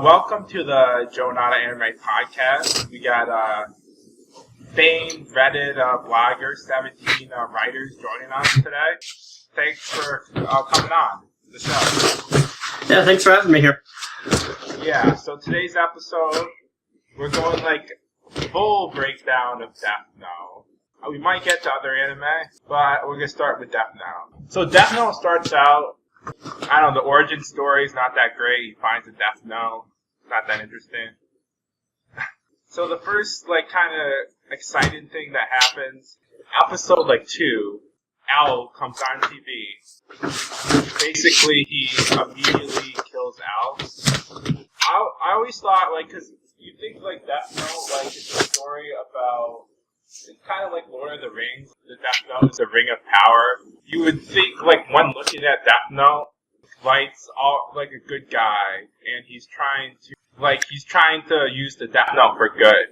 Welcome to the Joe Nada Anime Podcast. We got famed Reddit blogger, 17 writers joining us today. Thanks for coming on the show. Yeah, thanks for having me here. Yeah, so today's episode, we're going full breakdown of Death Note. We might get to other anime, but we're going to start with Death Note. So Death Note starts out, the origin story is not that great. He finds a Death Note. Not that interesting. So the first, kind of exciting thing that happens, episode, 2, Owl comes on TV. Basically, he immediately kills Owl. I always thought, because you think, Death Note, it's a story about, it's kind of like Lord of the Rings. The Death Note is a ring of power. You would think, when looking at Death Note, Light's all, a good guy, and he's trying to use the Death Note for good.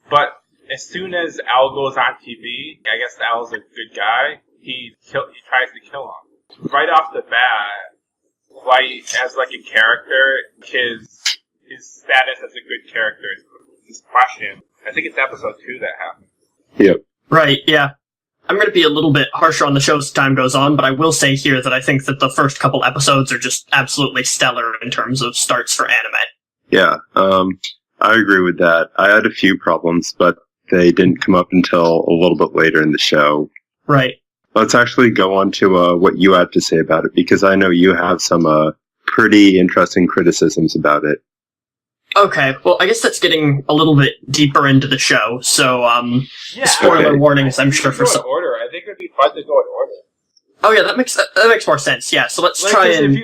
But as soon as Owl goes on TV, I guess Owl's a good guy, he tries to kill him. Right off the bat, Light, as a character, his status as a good character is questioned. I think it's episode 2 that happened. Yep. Right, yeah. I'm going to be a little bit harsher on the show as time goes on, but I will say here that I think that the first couple episodes are just absolutely stellar in terms of starts for anime. Yeah, I agree with that. I had a few problems, but they didn't come up until a little bit later in the show. Right. Let's actually go on to what you had to say about it, because I know you have some pretty interesting criticisms about it. Okay, well, I guess that's getting a little bit deeper into the show, so, spoiler warnings, I'm sure, for some... Order. I think it'd be fun to go in order. Oh yeah, that makes more sense, yeah, so let's try and...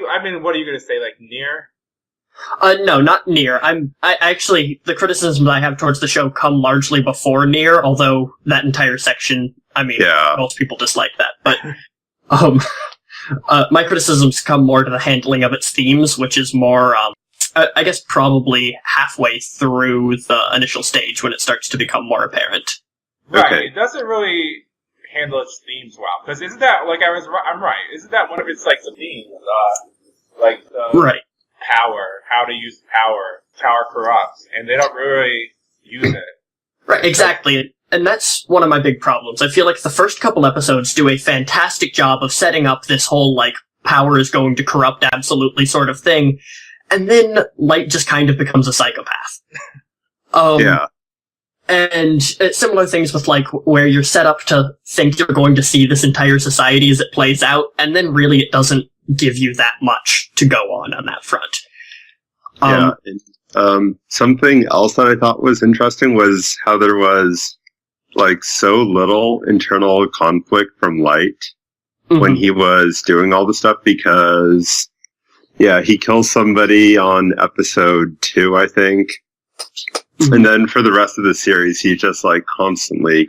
what are you gonna say, Nier? No, not Nier. I actually, the criticisms I have towards the show come largely before Nier, although that entire section, most people dislike that, but, my criticisms come more to the handling of its themes, which is more, I guess probably halfway through the initial stage when it starts to become more apparent. Right, okay. It doesn't really handle its themes well, because isn't that, I'm right, isn't that one of its, themes, right. Power, how to use power corrupts, and they don't really use it. Right, exactly, and that's one of my big problems. I feel like the first couple episodes do a fantastic job of setting up this whole, power is going to corrupt absolutely sort of thing, and then Light just kind of becomes a psychopath. Yeah. And similar things with, where you're set up to think you're going to see this entire society as it plays out, and then really it doesn't give you that much to go on that front. Yeah. Something else that I thought was interesting was how there was, so little internal conflict from Light when he was doing all the stuff, because... yeah, he kills somebody on episode 2, I think. And then for the rest of the series, he's just, constantly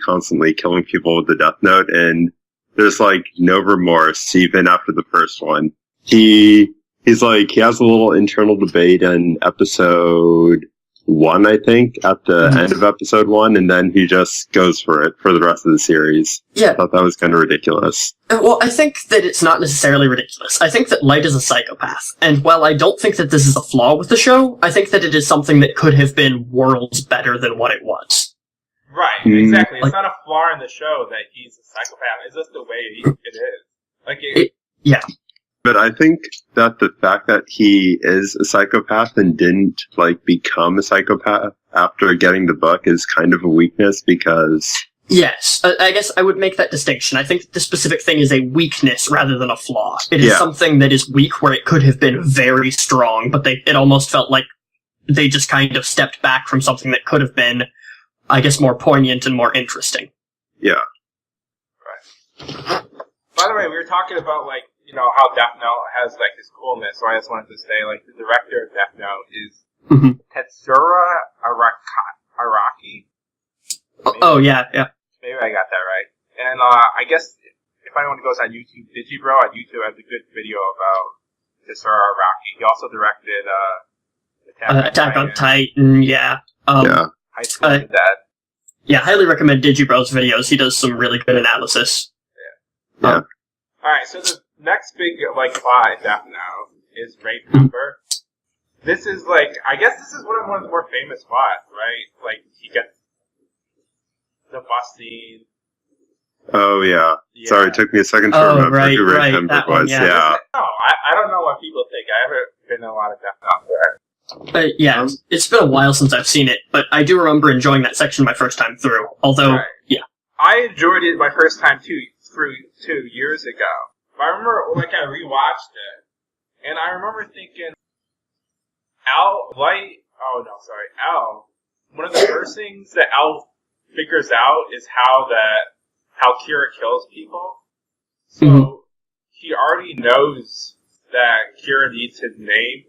killing people with the Death Note, and there's, no remorse, even after the first one. He has a little internal debate in episode 1, I think, at the end of episode 1, and then he just goes for it for the rest of the series. Yeah. I thought that was kind of ridiculous. Well, I think that it's not necessarily ridiculous. I think that Light is a psychopath, and while I don't think that this is a flaw with the show, I think that it is something that could have been worlds better than what it was. Right, exactly. It's not a flaw in the show that he's a psychopath. It's just the way it is. Yeah. But I think that the fact that he is a psychopath and didn't, become a psychopath after getting the book is kind of a weakness, because... Yes, I guess I would make that distinction. I think this specific thing is a weakness rather than a flaw. It is something that is weak where it could have been very strong, but it almost felt like they just kind of stepped back from something that could have been, I guess, more poignant and more interesting. Yeah. Right. By the way, we were talking about, how Death Note has, this coolness, so I just wanted to say, the director of Death Note is Tetsura Araki. Yeah. Maybe I got that right. And I guess if anyone goes on YouTube, Digibro on YouTube has a good video about Tetsura Araki. He also directed Attack on Titan, yeah. High School of the Dead. Yeah, highly recommend Digibro's videos. He does some really good analysis. Yeah. Alright, so the next big, plot in Death Note is Rape Number. this is like, I guess this is one of the more famous spots, right? Like, he gets the bus scene. Oh, yeah. Sorry, it took me a second to remember who Ray Pember was. Yeah. No, I don't know what people think. I haven't been in a lot of Death Note there. Yeah, it's been a while since I've seen it, but I do remember enjoying that section my first time through. Although, yeah. I enjoyed it my first time through 2 years ago. But I remember, like, I rewatched it, and I remember thinking, Al, one of the first things that Al figures out is how Kira kills people. So, he already knows that Kira needs his name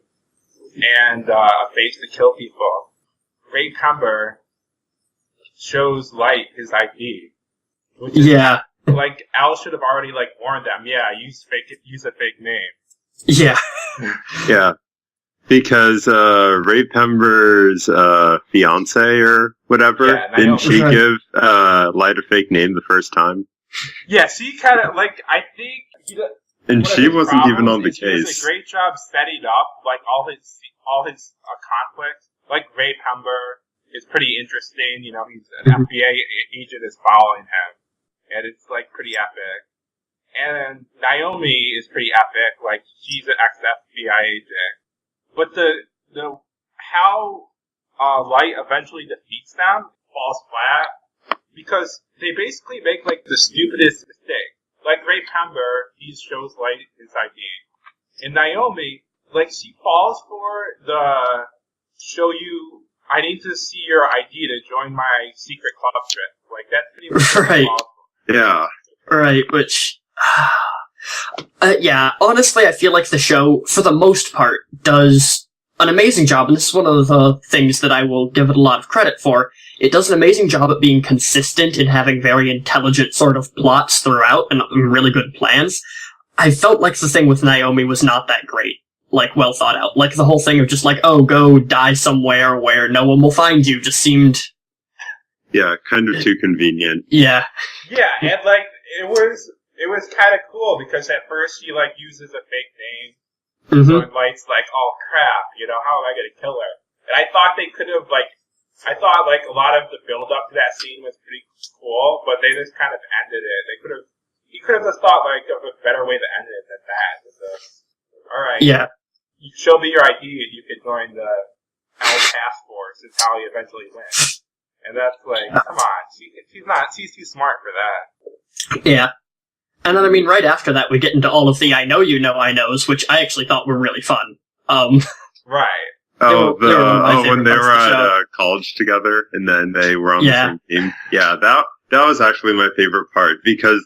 and a face to kill people. Ray Pember shows Light his ID. Which is, like, Al should have already, like, warned them, use a fake name. Yeah. Yeah. Because Ray Pember's fiance or whatever, didn't she give Light a fake name the first time? Yeah, she kind of, like, I think... And she wasn't even on the case. He does a great job setting up, like, all his conflicts. Like, Ray Pember is pretty interesting, you know, he's an FBI agent is following him. And it's, like, pretty epic. And Naomi is pretty epic, like, she's an ex-FBI agent. But how Light eventually defeats them falls flat because they basically make like the stupidest mistake. Like Ray Pember, he shows Light his ID, and Naomi, like she falls for the I need to see your ID to join my secret club trip. Like that's pretty much right. Yeah. Right. Which. Yeah, honestly, I feel like the show, for the most part, does an amazing job, and this is one of the things that I will give it a lot of credit for. It does an amazing job at being consistent and having very intelligent sort of plots throughout, and really good plans. I felt like the thing with Naomi was not that great. Like, well thought out. Like, the whole thing of just like, oh, go die somewhere where no one will find you just seemed... Yeah, kind of too convenient. Yeah. Yeah, and like, it was kind of cool because at first she like uses a fake name, so Light's like, "Oh crap, you know, how am I gonna kill her?" And I thought they could have I thought like a lot of the build up to that scene was pretty cool, but they just kind of ended it. He could have just thought like of a better way to end it than that. All right, you show me your ID and you can join the L task force. Is how he eventually wins, and that's like, come on, she's too smart for that. Yeah. And then, I mean, right after that, we get into all of the I know you know I knows, which I actually thought were really fun. Right. When they were at college together, and then they were on the same team. Yeah, that was actually my favorite part, because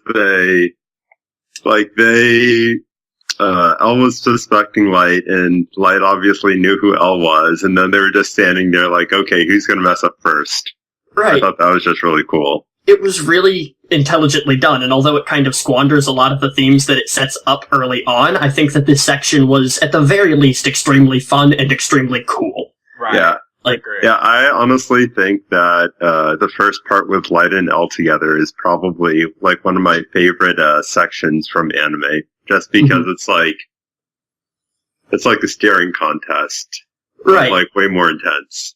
Elle was suspecting Light, and Light obviously knew who Elle was, and then they were just standing there like, okay, who's gonna mess up first? Right. I thought that was just really cool. It was really intelligently done, and although it kind of squanders a lot of the themes that it sets up early on, I think that this section was, at the very least, extremely fun and extremely cool. Right. Yeah. I honestly think that the first part with Light and Elle together is probably like one of my favorite sections from anime, just because it's like a staring contest. Right. Like way more intense.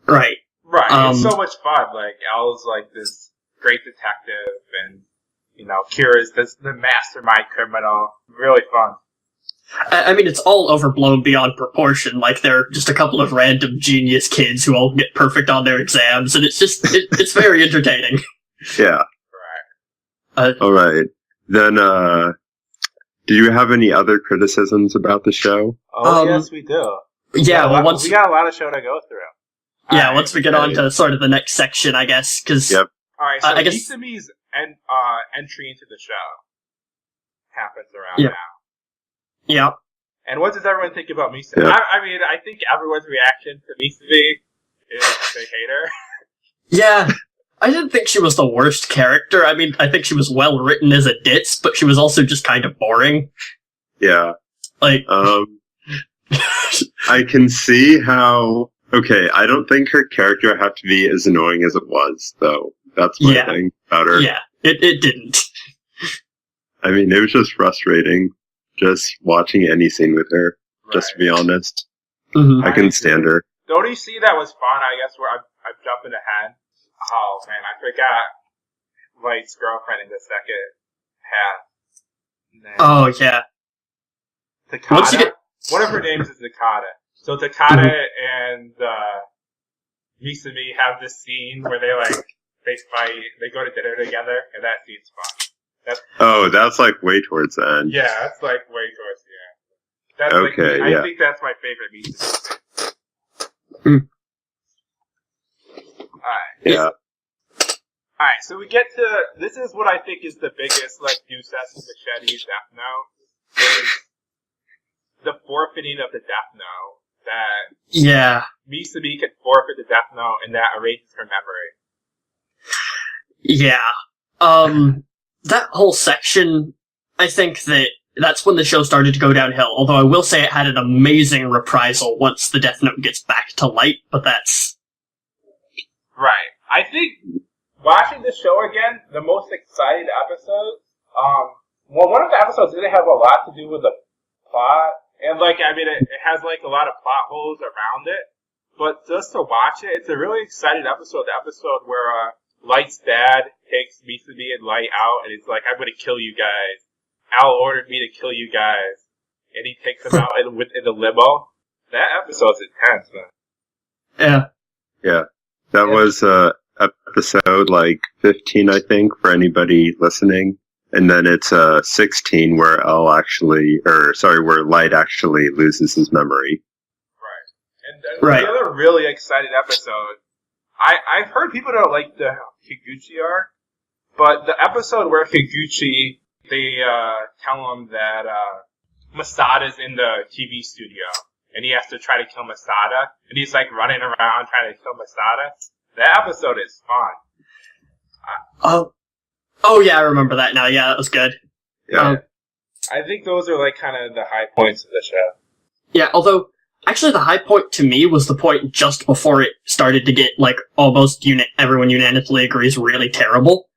Right. Right, it's so much fun. Like, Al's like this great detective, and, you know, Kira's the mastermind criminal. Really fun. I mean, it's all overblown beyond proportion. Like, they're just a couple of random genius kids who all get perfect on their exams, and it's just, it's very entertaining. Yeah. Right. Alright. Then, do you have any other criticisms about the show? Oh, yes, we do. Yeah, well, we got a lot of show to go through. Yeah, once we get on to sort of the next section, I guess, because... Yep. Alright, so Isami's entry into the show happens around now. Yeah. And what does everyone think about Misumi? Yep. I mean, I think everyone's reaction to Misumi is they hate her. Yeah. I didn't think she was the worst character. I mean, I think she was well written as a ditz, but she was also just kind of boring. Yeah. Like... I can see how... Okay, I don't think her character had to be as annoying as it was, though. That's my thing about her. Yeah, it didn't. I mean, it was just frustrating, just watching any scene with her, just to be honest. I can stand her. The only scene that was fun, I guess, where I'm jumping ahead. Oh man, I forgot Light's girlfriend in the second half. Oh yeah. Takata. One of her names is Takata. So Takata and Misumi have this scene where they fight, they go to dinner together, and that scene's fun. That's like way towards the end. Yeah, that's like way towards the end. That's okay, I think that's my favorite Misumi. Alright. Yeah. Alright, so we get to, this is what I think is the biggest, Deus Ex Machete Death Note, is the forfeiting of the Death Note, that Misumi can forfeit the Death Note, and that erases her memory. Yeah. That whole section, I think that's when the show started to go downhill, although I will say it had an amazing reprisal once the Death Note gets back to light, but that's... Right. I think watching this show again, the most exciting episode, one of the episodes didn't have a lot to do with the plot, and it has a lot of plot holes around it, but just to watch it, it's a really exciting episode, the episode where, Light's dad takes Misumi and Light out, and he's like, I'm gonna kill you guys. Al ordered me to kill you guys. And he takes them out in the limo. That episode's intense, man. Yeah. Yeah. That was, episode, 15, I think, for anybody listening. And then it's, 16 where where Light actually loses his memory. Right. And the other really exciting episode, I've heard people don't like the Higuchi arc, but the episode where Higuchi, they tell him that Masada's in the TV studio, and he has to try to kill Masada, and he's running around trying to kill Masada. That episode is fun. Oh yeah, I remember that now. Yeah, that was good. Yeah. I think those are kind of the high points of the show. Yeah, although actually the high point to me was the point just before it started to get almost everyone unanimously agrees really terrible.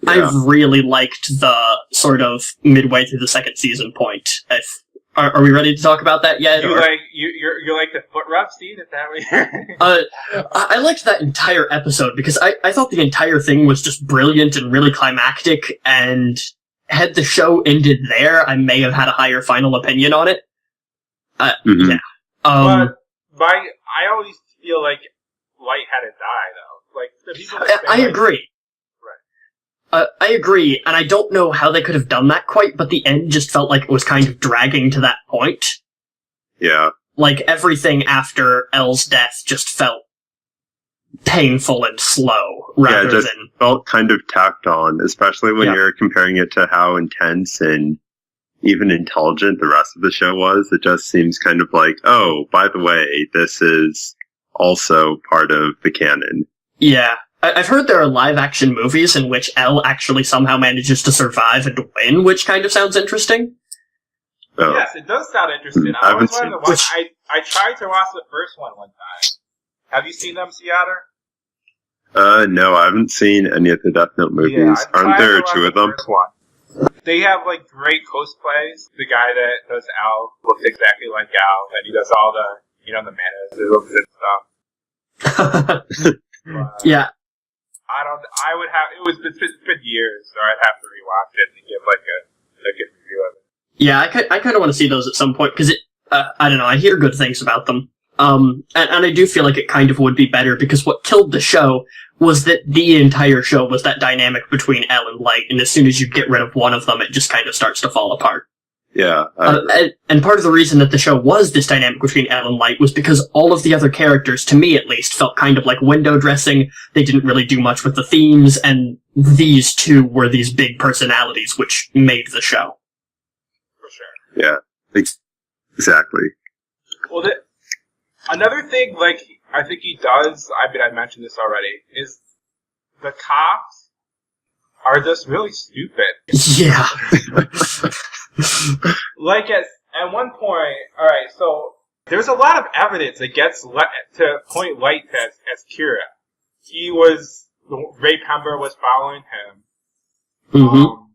Yeah. I really liked the sort of midway through the second season point. Are we ready to talk about that yet? You like the foot rub scene? Is that what you're... I liked that entire episode because I thought the entire thing was just brilliant and really climactic, and had the show ended there, I may have had a higher final opinion on it. Yeah. But I always feel like Light had to die, though. The people that I agree. I agree, and I don't know how they could have done that quite, but the end just felt like it was kind of dragging to that point. Yeah. Everything after Elle's death just felt painful and slow, rather than... felt kind of tacked on, especially when you're comparing it to how intense and even intelligent the rest of the show was. It just seems kind of oh, by the way, this is also part of the canon. Yeah. I've heard there are live-action movies in which Elle actually somehow manages to survive and win, which kind of sounds interesting. Oh. Yes, it does sound interesting. I always wanted to watch... I tried to watch the first one time. Have you seen them, Otter? No, I haven't seen any of the Death Note movies. Yeah, aren't there two of them? They have Great cosplays. The guy that does Al looks exactly like Al, and he does all the the mannerisms and stuff. Yeah. It's been years, so I'd have to rewatch it and give a good review of it. Yeah, I kind of want to see those at some point, because I don't know, I hear good things about them. And I do feel like it kind of would be better, because what killed the show was that the entire show was that dynamic between Elle and Light, and as soon as you get rid of one of them, it just kind of starts to fall apart. Yeah. And part of the reason that the show was this dynamic between Elle and Light was because all of the other characters, to me at least, felt kind of like window dressing. They didn't really do much with the themes, and these two were these big personalities which made the show. For sure. Yeah. Exactly. Well, another thing, I think he does, I mentioned this already, is the cops are just really stupid. Yeah. At one point, alright, so there's a lot of evidence that gets to point Light as Kira. Ray Pember was following him. Mm-hmm.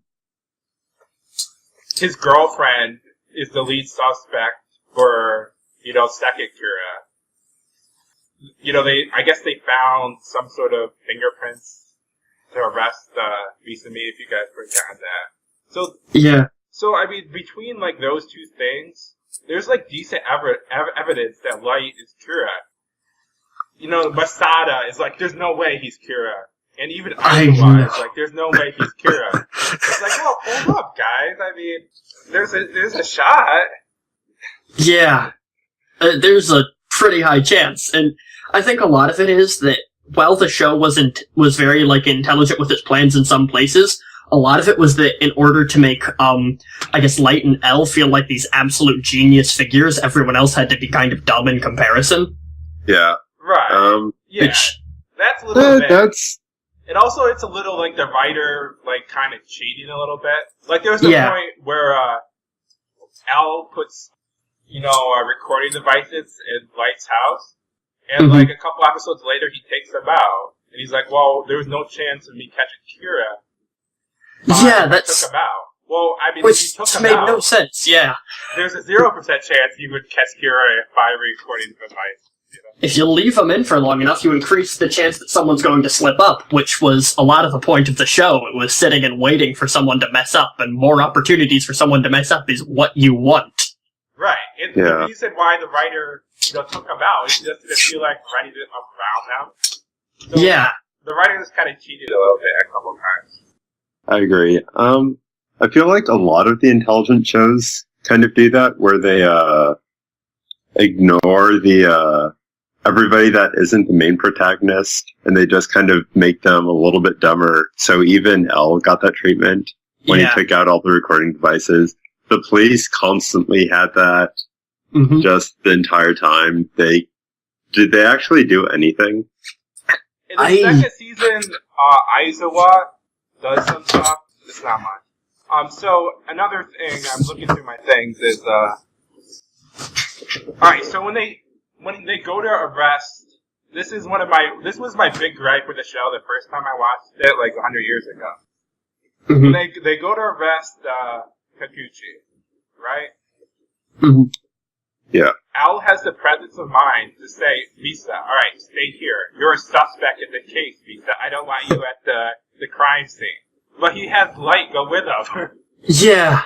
His girlfriend is the lead suspect for second Kira. I guess they found some sort of fingerprints to arrest Misumi, if you guys forgot that. So yeah. So I mean, between like those two things, there's like decent evidence that Light is Kira. Masada is like, there's no way he's Kira, and even Aizawa is like, there's no way he's Kira. It's like, well, hold up, guys. I mean, there's a shot. Yeah, there's a pretty high chance, and I think a lot of it is that while the show was very like intelligent with its plans in some places, a lot of it was that in order to make I guess Light and L feel like these absolute genius figures, everyone else had to be kind of dumb in comparison. Yeah. Right. That's a little bit. And also, it's a little like the writer like kind of cheating a little bit. Like there's a point where L puts recording devices in Light's house. And, like, a couple episodes later, he takes them out. And he's like, well, there was no chance of me catching Kira. Yeah, that's... took him out. Well, I mean, which if you took him made out... no sense, yeah. There's a 0% chance you would catch Kira by recording the device. If you leave them in for long enough, you increase the chance that someone's going to slip up, which was a lot of the point of the show. It was sitting and waiting for someone to mess up, and more opportunities for someone to mess up is what you want. Right. And the reason why the writer... took them out. It just didn't feel like ready to around them. So the writer just kind of cheated a little bit a couple times. I agree. I feel like a lot of the intelligent shows kind of do that, where they ignore the everybody that isn't the main protagonist, and they just kind of make them a little bit dumber. So even L got that treatment when he took out all the recording devices. The police constantly had that. Just the entire time. Did they actually do anything? In the second season, Aizawa does some stuff. It's not much. So another thing, I'm looking through my things, is alright, so when they go to arrest, this was my big gripe with the show the first time I watched it, like 100 years ago. When they go to arrest Kakuchi, right? Yeah. Al has the presence of mind to say, Visa, alright, stay here. You're a suspect in the case, Visa. I don't want you at the crime scene. But he has Light go with him. Yeah.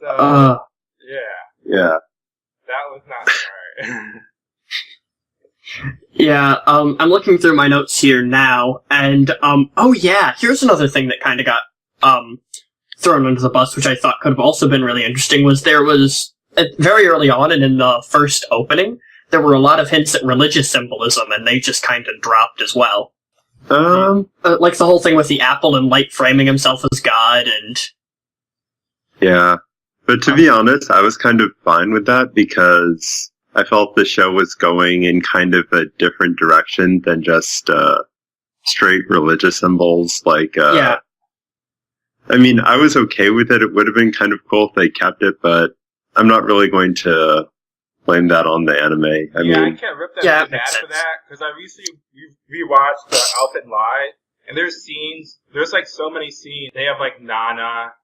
So, yeah. That was not smart. Yeah, I'm looking through my notes here now, and, here's another thing that kind of got, thrown under the bus, which I thought could have also been really interesting, was there was, very early on and in the first opening, there were a lot of hints at religious symbolism, and they just kind of dropped as well. Like the whole thing with the apple and Light framing himself as God, and... Yeah. But to be honest, I was kind of fine with that, because I felt the show was going in kind of a different direction than just, straight religious symbols, like, I mean, I was okay with it. It would have been kind of cool if they kept it, but I'm not really going to blame that on the anime. I mean, I can't rip them bad for that, because I recently rewatched Alpha and Lie, and there's like so many scenes. They have like Nana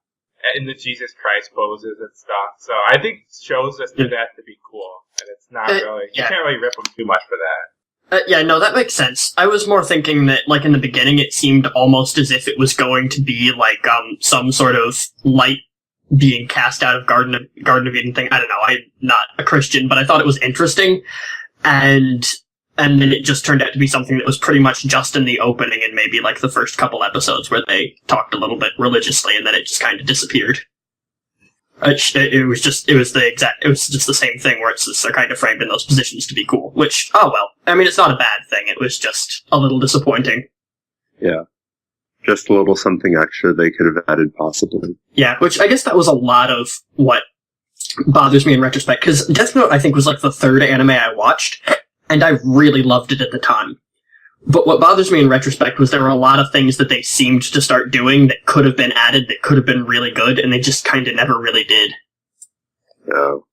in the Jesus Christ poses and stuff. So I think shows just do that to be cool, and it's not really, you can't really rip them too much for that. That makes sense. I was more thinking that, like, in the beginning, it seemed almost as if it was going to be, like, some sort of Light being cast out of Garden of Eden thing. I don't know, I'm not a Christian, but I thought it was interesting, and then it just turned out to be something that was pretty much just in the opening and maybe, like, the first couple episodes where they talked a little bit religiously, and then it just kind of disappeared. It was just the same thing where it's just they're kind of framed in those positions to be cool, which, I mean, it's not a bad thing, it was just a little disappointing. Yeah. Just a little something extra they could have added, possibly. Yeah, which I guess that was a lot of what bothers me in retrospect, because Death Note, I think, was like the third anime I watched, and I really loved it at the time. But what bothers me in retrospect was there were a lot of things that they seemed to start doing that could have been added, that could have been really good, and they just kind of never really did. No.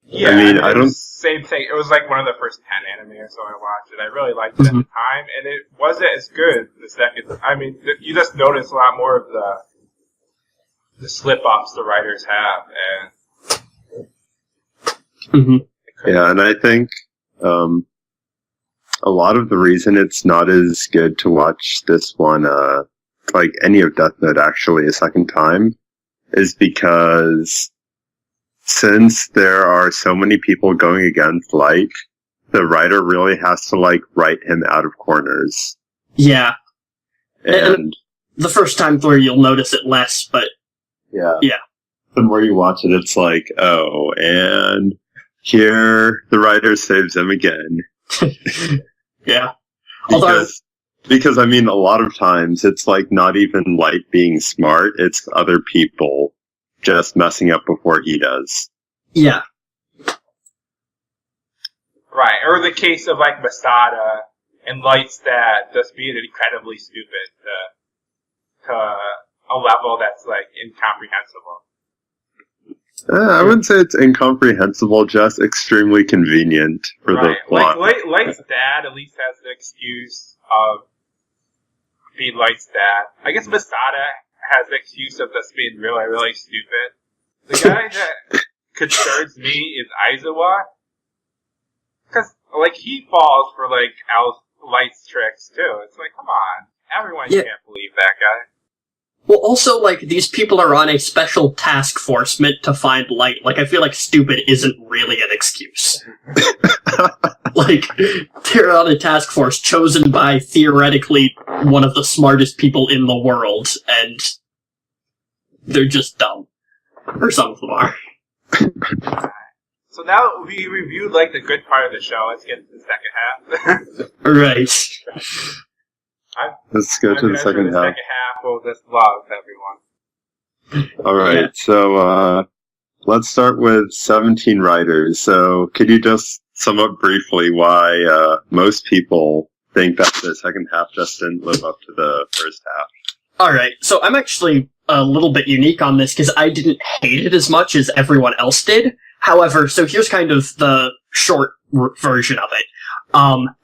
Yeah, I mean, I don't... Same thing. It was like one of the first 10 anime or so I watched it. I really liked it at the time, and it wasn't as good the second... I mean, you just notice a lot more of the slip-ups the writers have, and Mm-hmm. Yeah, and I think a lot of the reason it's not as good to watch this one, like any of Death Note actually, a second time, is because since there are so many people going against Light, the writer really has to, like, write him out of corners. Yeah. And the first time through, you'll notice it less, but... Yeah. Yeah. The more you watch it, it's like, oh, and here the writer saves him again. Yeah. Because, I mean, a lot of times it's, like, not even Light being smart, it's other people just messing up before he does. Yeah. Right, or the case of, like, Masada and Light's dad just being incredibly stupid to a level that's, like, incomprehensible. I wouldn't say it's incomprehensible, just extremely convenient for the plot. Like, Light's dad at least has the excuse of being Light's dad. I guess Masada has the excuse of just being really, really stupid. The guy that concerns me is Aizawa. Because, like, he falls for, like, Light's tricks, too. It's like, come on. Everyone can't believe that guy. Well, also, like, these people are on a special task force meant to find Light. Like, I feel like stupid isn't really an excuse. Like, they're on a task force chosen by, theoretically, one of the smartest people in the world, and they're just dumb. Or some of them are. So now that we reviewed, like, the good part of the show, let's get to the second half. Right. Let's go to the second half. The second half will just love everyone. Alright, so, let's start with 17 writers. So, could you just sum up briefly why, most people think that the second half just didn't live up to the first half? Alright, so I'm actually a little bit unique on this, because I didn't hate it as much as everyone else did. However, so here's kind of the short version of it.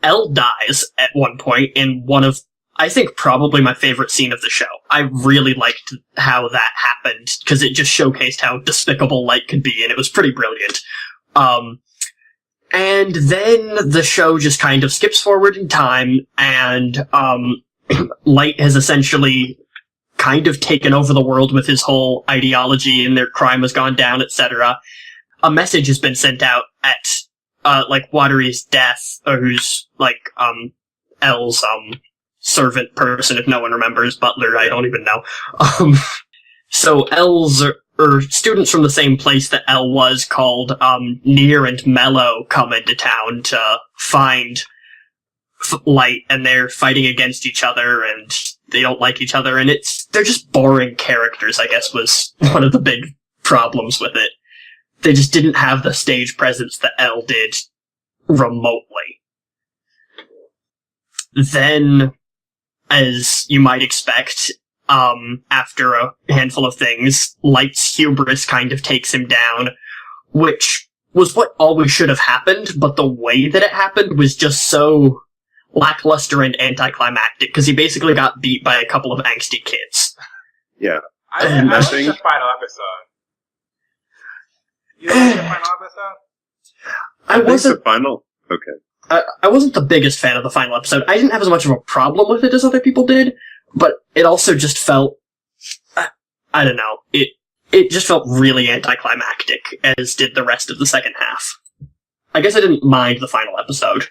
L dies at one point in one of, I think, probably my favorite scene of the show. I really liked how that happened, because it just showcased how despicable Light could be, and it was pretty brilliant. And then the show just kind of skips forward in time, and Light has essentially kind of taken over the world with his whole ideology, and their crime has gone down, etc. A message has been sent out at, like, Watery's death, or who's, like, L's, servant person, if no one remembers, butler, I don't even know. So L's, or students from the same place that L was, called, Near and Mellow, come into town to find Light, and they're fighting against each other, and they don't like each other, and they're just boring characters, I guess, was one of the big problems with it. They just didn't have the stage presence that L did remotely. Then, as you might expect, after a handful of things, Light's hubris kind of takes him down, which was what always should have happened, but the way that it happened was just so lackluster and anticlimactic, because he basically got beat by a couple of angsty kids. Yeah. I like the final episode. You like the final episode? I wasn't the final. Okay. I wasn't the biggest fan of the final episode. I didn't have as much of a problem with it as other people did, but it also just felt, I don't know, it just felt really anticlimactic, as did the rest of the second half. I guess I didn't mind the final episode.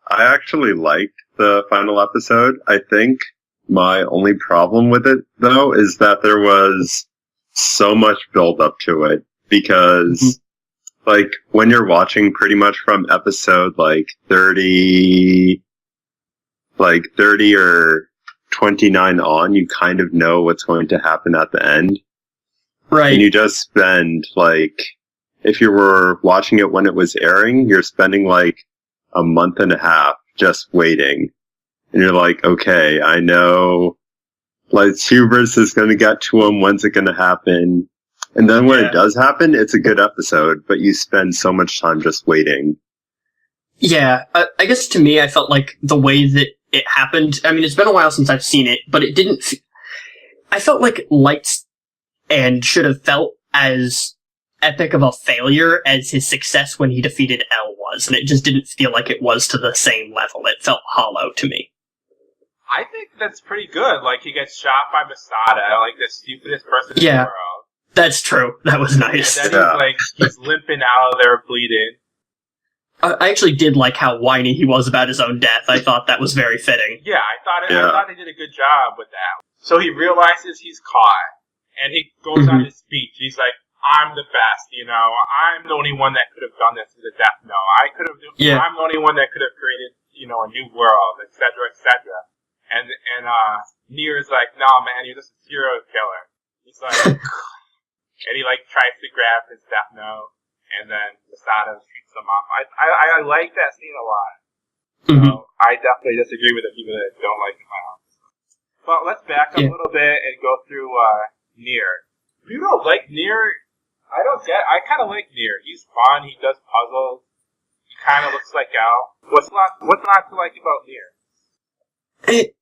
I actually liked the final episode. I think my only problem with it, though, is that there was so much build up to it, because like, when you're watching pretty much from episode, like, 30 or 29 on, you kind of know what's going to happen at the end. Right. And you just spend, like, if you were watching it when it was airing, you're spending, like, a month and a half just waiting. And you're like, okay, I know, like, hubris is gonna get to him, when's it gonna happen? And then when it does happen, it's a good episode, but you spend so much time just waiting. Yeah, I guess to me, I felt like the way that it happened, I mean, it's been a while since I've seen it, but it didn't, I felt like Light's end should have felt as epic of a failure as his success when he defeated L was, and it just didn't feel like it was to the same level. It felt hollow to me. I think that's pretty good. Like, he gets shot by Masada, like the stupidest person in the world. That's true. That was nice. And then he's limping out of there bleeding. I actually did like how whiny he was about his own death. I thought that was very fitting. Yeah, I thought they did a good job with that. So he realizes he's caught, and he goes on his speech. He's like, I'm the best, you know. I'm the only one that could have done this to the death note. I'm the only one that could have created, you know, a new world, etc., etc. And Nier is like, no, man, you're just a serial killer. He's like, and he like tries to grab his death note, and then Masada shoots him off. I like that scene a lot. So I definitely disagree with the people that don't like him. But let's back up a little bit and go through Nier. If you don't like Nier, I kind of like Nier. He's fun. He does puzzles. He kind of looks like Al. What's not to like about Nier?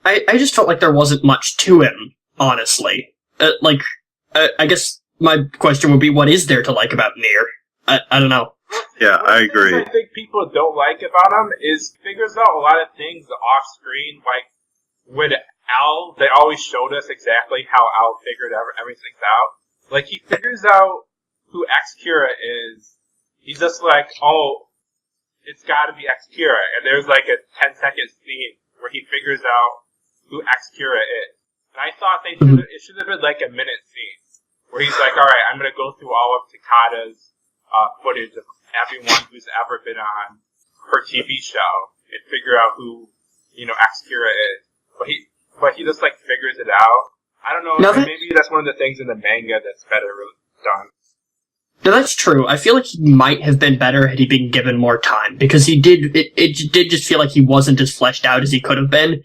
I just felt like there wasn't much to him, honestly. I guess my question would be, what is there to like about Nier? I don't know. Yeah, I agree. What I think people don't like about him is he figures out a lot of things off screen, like with Al, they always showed us exactly how Al figured everything out. Like, he figures out who X-Kira is. He's just like, oh, it's gotta be X-Kira. And there's like a 10-second scene where he figures out who X-Kira is. And I thought it should have been like a minute scene. Where he's like, alright, I'm gonna go through all of Takada's footage of everyone who's ever been on her TV show and figure out who, you know, X-Kira is. But he just like figures it out. I don't know, maybe that's one of the things in the manga that's better done. No, that's true. I feel like he might have been better had he been given more time, because it did just feel like he wasn't as fleshed out as he could have been,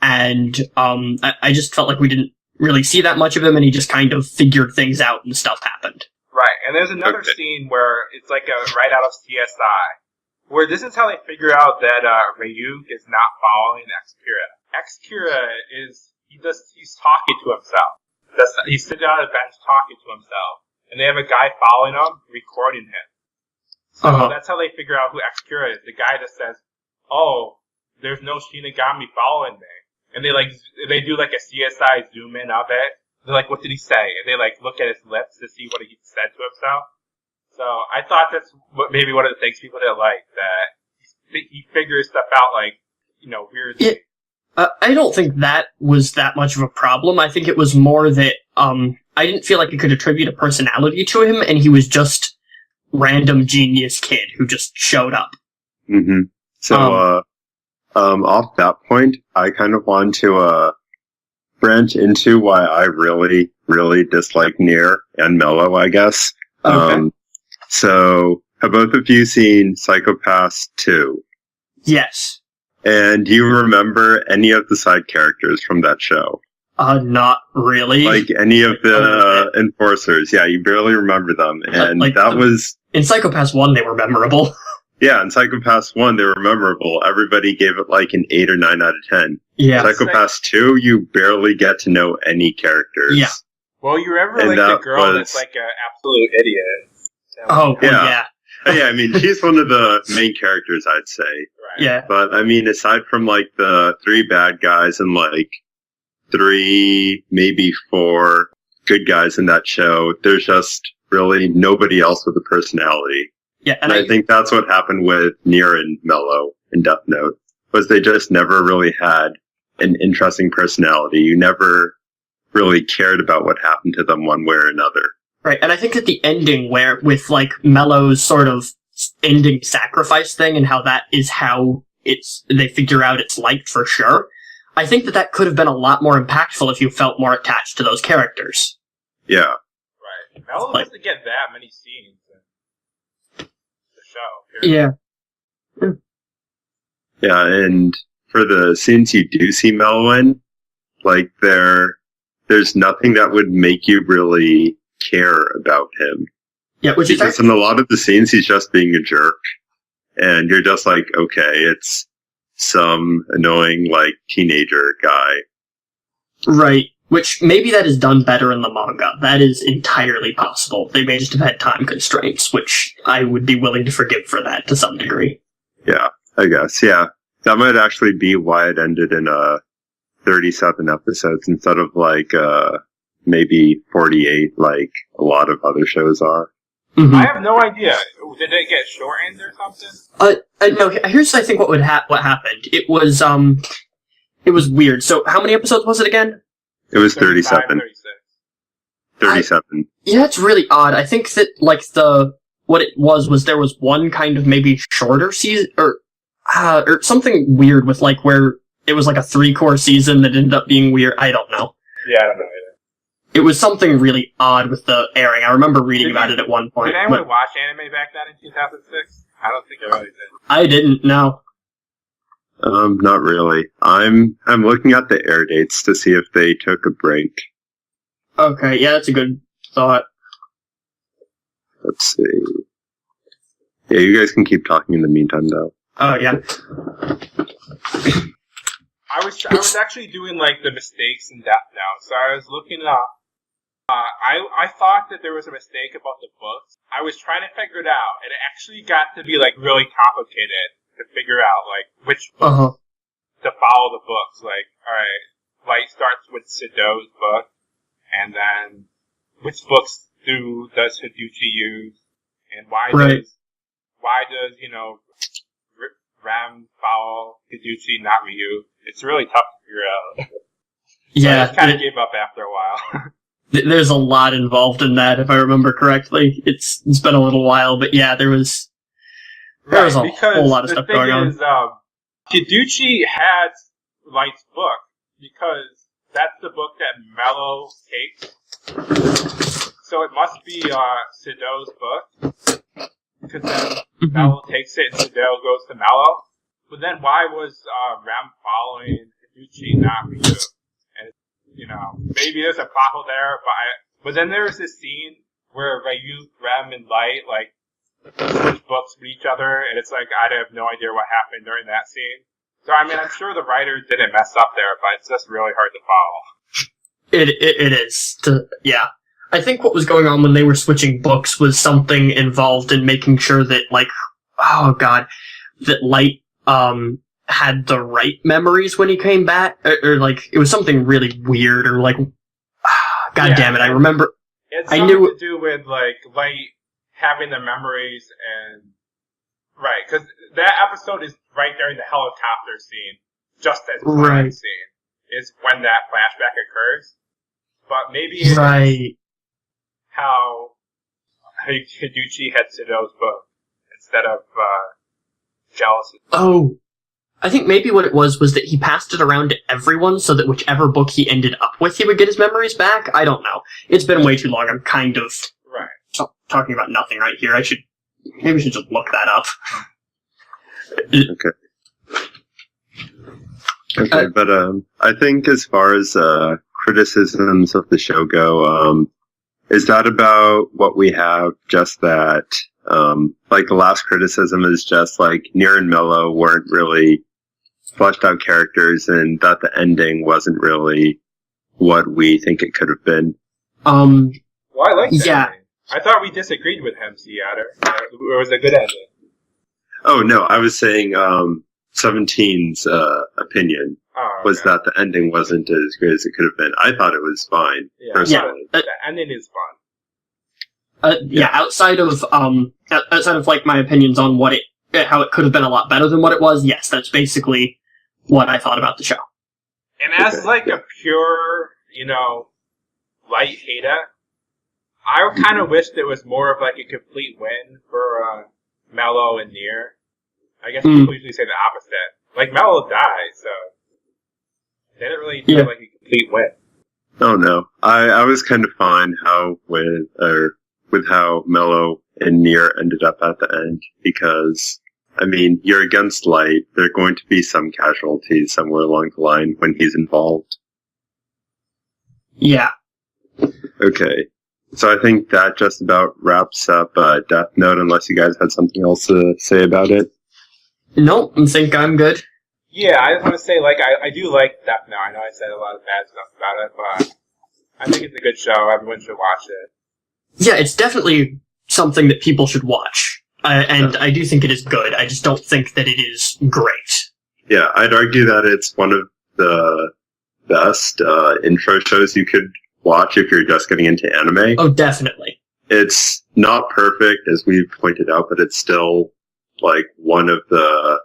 and I just felt like we didn't really see that much of him, and he just kind of figured things out and stuff happened. Right, and there's another scene where it's like right out of CSI, where this is how they figure out that Ryuk is not following X-Kira. X-Kira he's talking to himself. He's sitting on a bench talking to himself. And they have a guy following him, recording him. So that's how they figure out who X-Kira is. The guy that says, oh, there's no Shinigami following me. And they do like a CSI zoom in of it. They're like, what did he say? And they like look at his lips to see what he said to himself. So I thought that's maybe one of the things people didn't like, that he figures stuff out like, you know, weirdly. Yeah. I don't think that was that much of a problem. I think it was more that, I didn't feel like I could attribute a personality to him, and he was just random genius kid who just showed up. Mm-hmm. So, off that point, I kind of want to, branch into why I really, really dislike Nier and Mello, I guess. Okay. So, have both of you seen Psycho-Pass 2? Yes. And do you remember any of the side characters from that show? Not really. Like any of the enforcers. Yeah, you barely remember them. And in Psycho-Pass 1, they were memorable. Yeah, in Psycho-Pass 1, they were memorable. Everybody gave it like an 8 or 9 out of 10. Yeah. Psycho-Pass 2, you barely get to know any characters. Yeah. Well, you remember like the girl that's like an absolute idiot. Oh, yeah. Yeah, I mean, she's one of the main characters, I'd say. Right. Yeah. But, I mean, aside from, like, the 3 bad guys and, like, 3, maybe 4 good guys in that show, there's just really nobody else with a personality. Yeah, and I think that's what happened with Nier and Mello in Death Note, was they just never really had an interesting personality. You never really cared about what happened to them one way or another. Right, and I think that the ending with, like, Mello's sort of ending sacrifice thing and how that is how they figure out it's liked for sure, I think that could have been a lot more impactful if you felt more attached to those characters. Yeah. Right. Mello doesn't get that many scenes in the show. Yeah. Yeah, and for the scenes you do see Mello in, like, there's nothing that would make you really care about him. Yeah, which because in a lot of the scenes he's just being a jerk, and you're just like, okay, it's some annoying like teenager guy. Right, Which, maybe that is done better in the manga. That is entirely possible. They may just have had time constraints, which I would be willing to forgive for that to some degree. Yeah, I guess, yeah. That might actually be why it ended in 37 episodes instead of, like, maybe 48, like a lot of other shows are. Mm-hmm. I have no idea. Did it get shortened or something? No, here's, I think, what happened. It was weird. So, how many episodes was it again? It was 37. 36. 37. Yeah, it's really odd. I think that, like, what it was there was one kind of maybe shorter season, or something weird with, like, where it was like a 3-core season that ended up being weird. I don't know. Yeah, I don't know either. It was something really odd with the airing. I remember reading about it at one point. Did anyone watch anime back then in 2006? I don't think I really did. I didn't, no. Not really. I'm looking at the air dates to see if they took a break. Okay, yeah, that's a good thought. Let's see. Yeah, you guys can keep talking in the meantime, though. Oh, yeah. I was actually doing, like, the mistakes in Death Note, so I was looking up. I thought that there was a mistake about the books. I was trying to figure it out, and it actually got to be, like, really complicated to figure out, like, which books to follow the books. Like, alright, Light starts with Sido's book, and then which books does Higuchi use, and why does, you know, Ram follow Higuchi, not Ryu? It's really tough to figure out. Yeah. I just kind of gave up after a while. There's a lot involved in that, if I remember correctly. It's been a little while, but yeah, there was a whole lot of stuff going on. Is, Higuchi had Light's book, because that's the book that Mello takes. So it must be Sido's book, because then Mello takes it and Sido goes to Mello. But then why was Ram following Higuchi, not Ryu? And, you know, maybe there's a plot hole there, but then there's this scene where Ryu, Ram, and Light, like, switch books with each other, and it's like, I have no idea what happened during that scene. So, I mean, I'm sure the writer didn't mess up there, but it's just really hard to follow. It is. Yeah. I think what was going on when they were switching books was something involved in making sure that, like, oh god, that Light, had the right memories when he came back, or like, it was something really weird, or like, god damn it, I remember. It's something to do with, like, Light having the memories and, right, because that episode is right during the helicopter scene, just as the right scene, is when that flashback occurs. But maybe it's how Higuchi had Sido's book instead of jealousy. Oh, I think maybe what it was that he passed it around to everyone so that whichever book he ended up with, he would get his memories back. I don't know. It's been way too long. I'm kind of talking about nothing right here. Maybe we should just look that up. Okay, but I think as far as criticisms of the show go, is that about what we have? Just that, like, the last criticism is just like Nier and Mello weren't really fleshed out characters, and that the ending wasn't really what we think it could have been. Well, I like that. Yeah. I thought we disagreed with him, Otter. It was a good ending. Oh, no, I was saying 17's opinion was that the ending wasn't as good as it could have been. I thought it was fine, personally. The ending is fun. Outside of like my opinions on how it could have been a lot better than what it was, yes, that's basically what I thought about the show. And as like a pure, you know, Light hater, I kind of wished it was more of like a complete win for Mello and Nier. I guess people usually say the opposite. Like, Mello died, so they didn't really feel like a complete win. Oh no, I was kind of fine with how Mello and Nier ended up at the end, because, I mean, you're against Light, there are going to be some casualties somewhere along the line when he's involved. Yeah. Okay, so I think that just about wraps up Death Note, unless you guys had something else to say about it. No, I think I'm good. Yeah, I just want to say, like, I do like Death Note. I know I said a lot of bad stuff about it, but I think it's a good show. Everyone should watch it. Yeah, it's definitely something that people should watch. And I do think it is good. I just don't think that it is great. Yeah, I'd argue that it's one of the best intro shows you could watch if you're just getting into anime. Oh, definitely. It's not perfect, as we've pointed out, but it's still, like, one of the...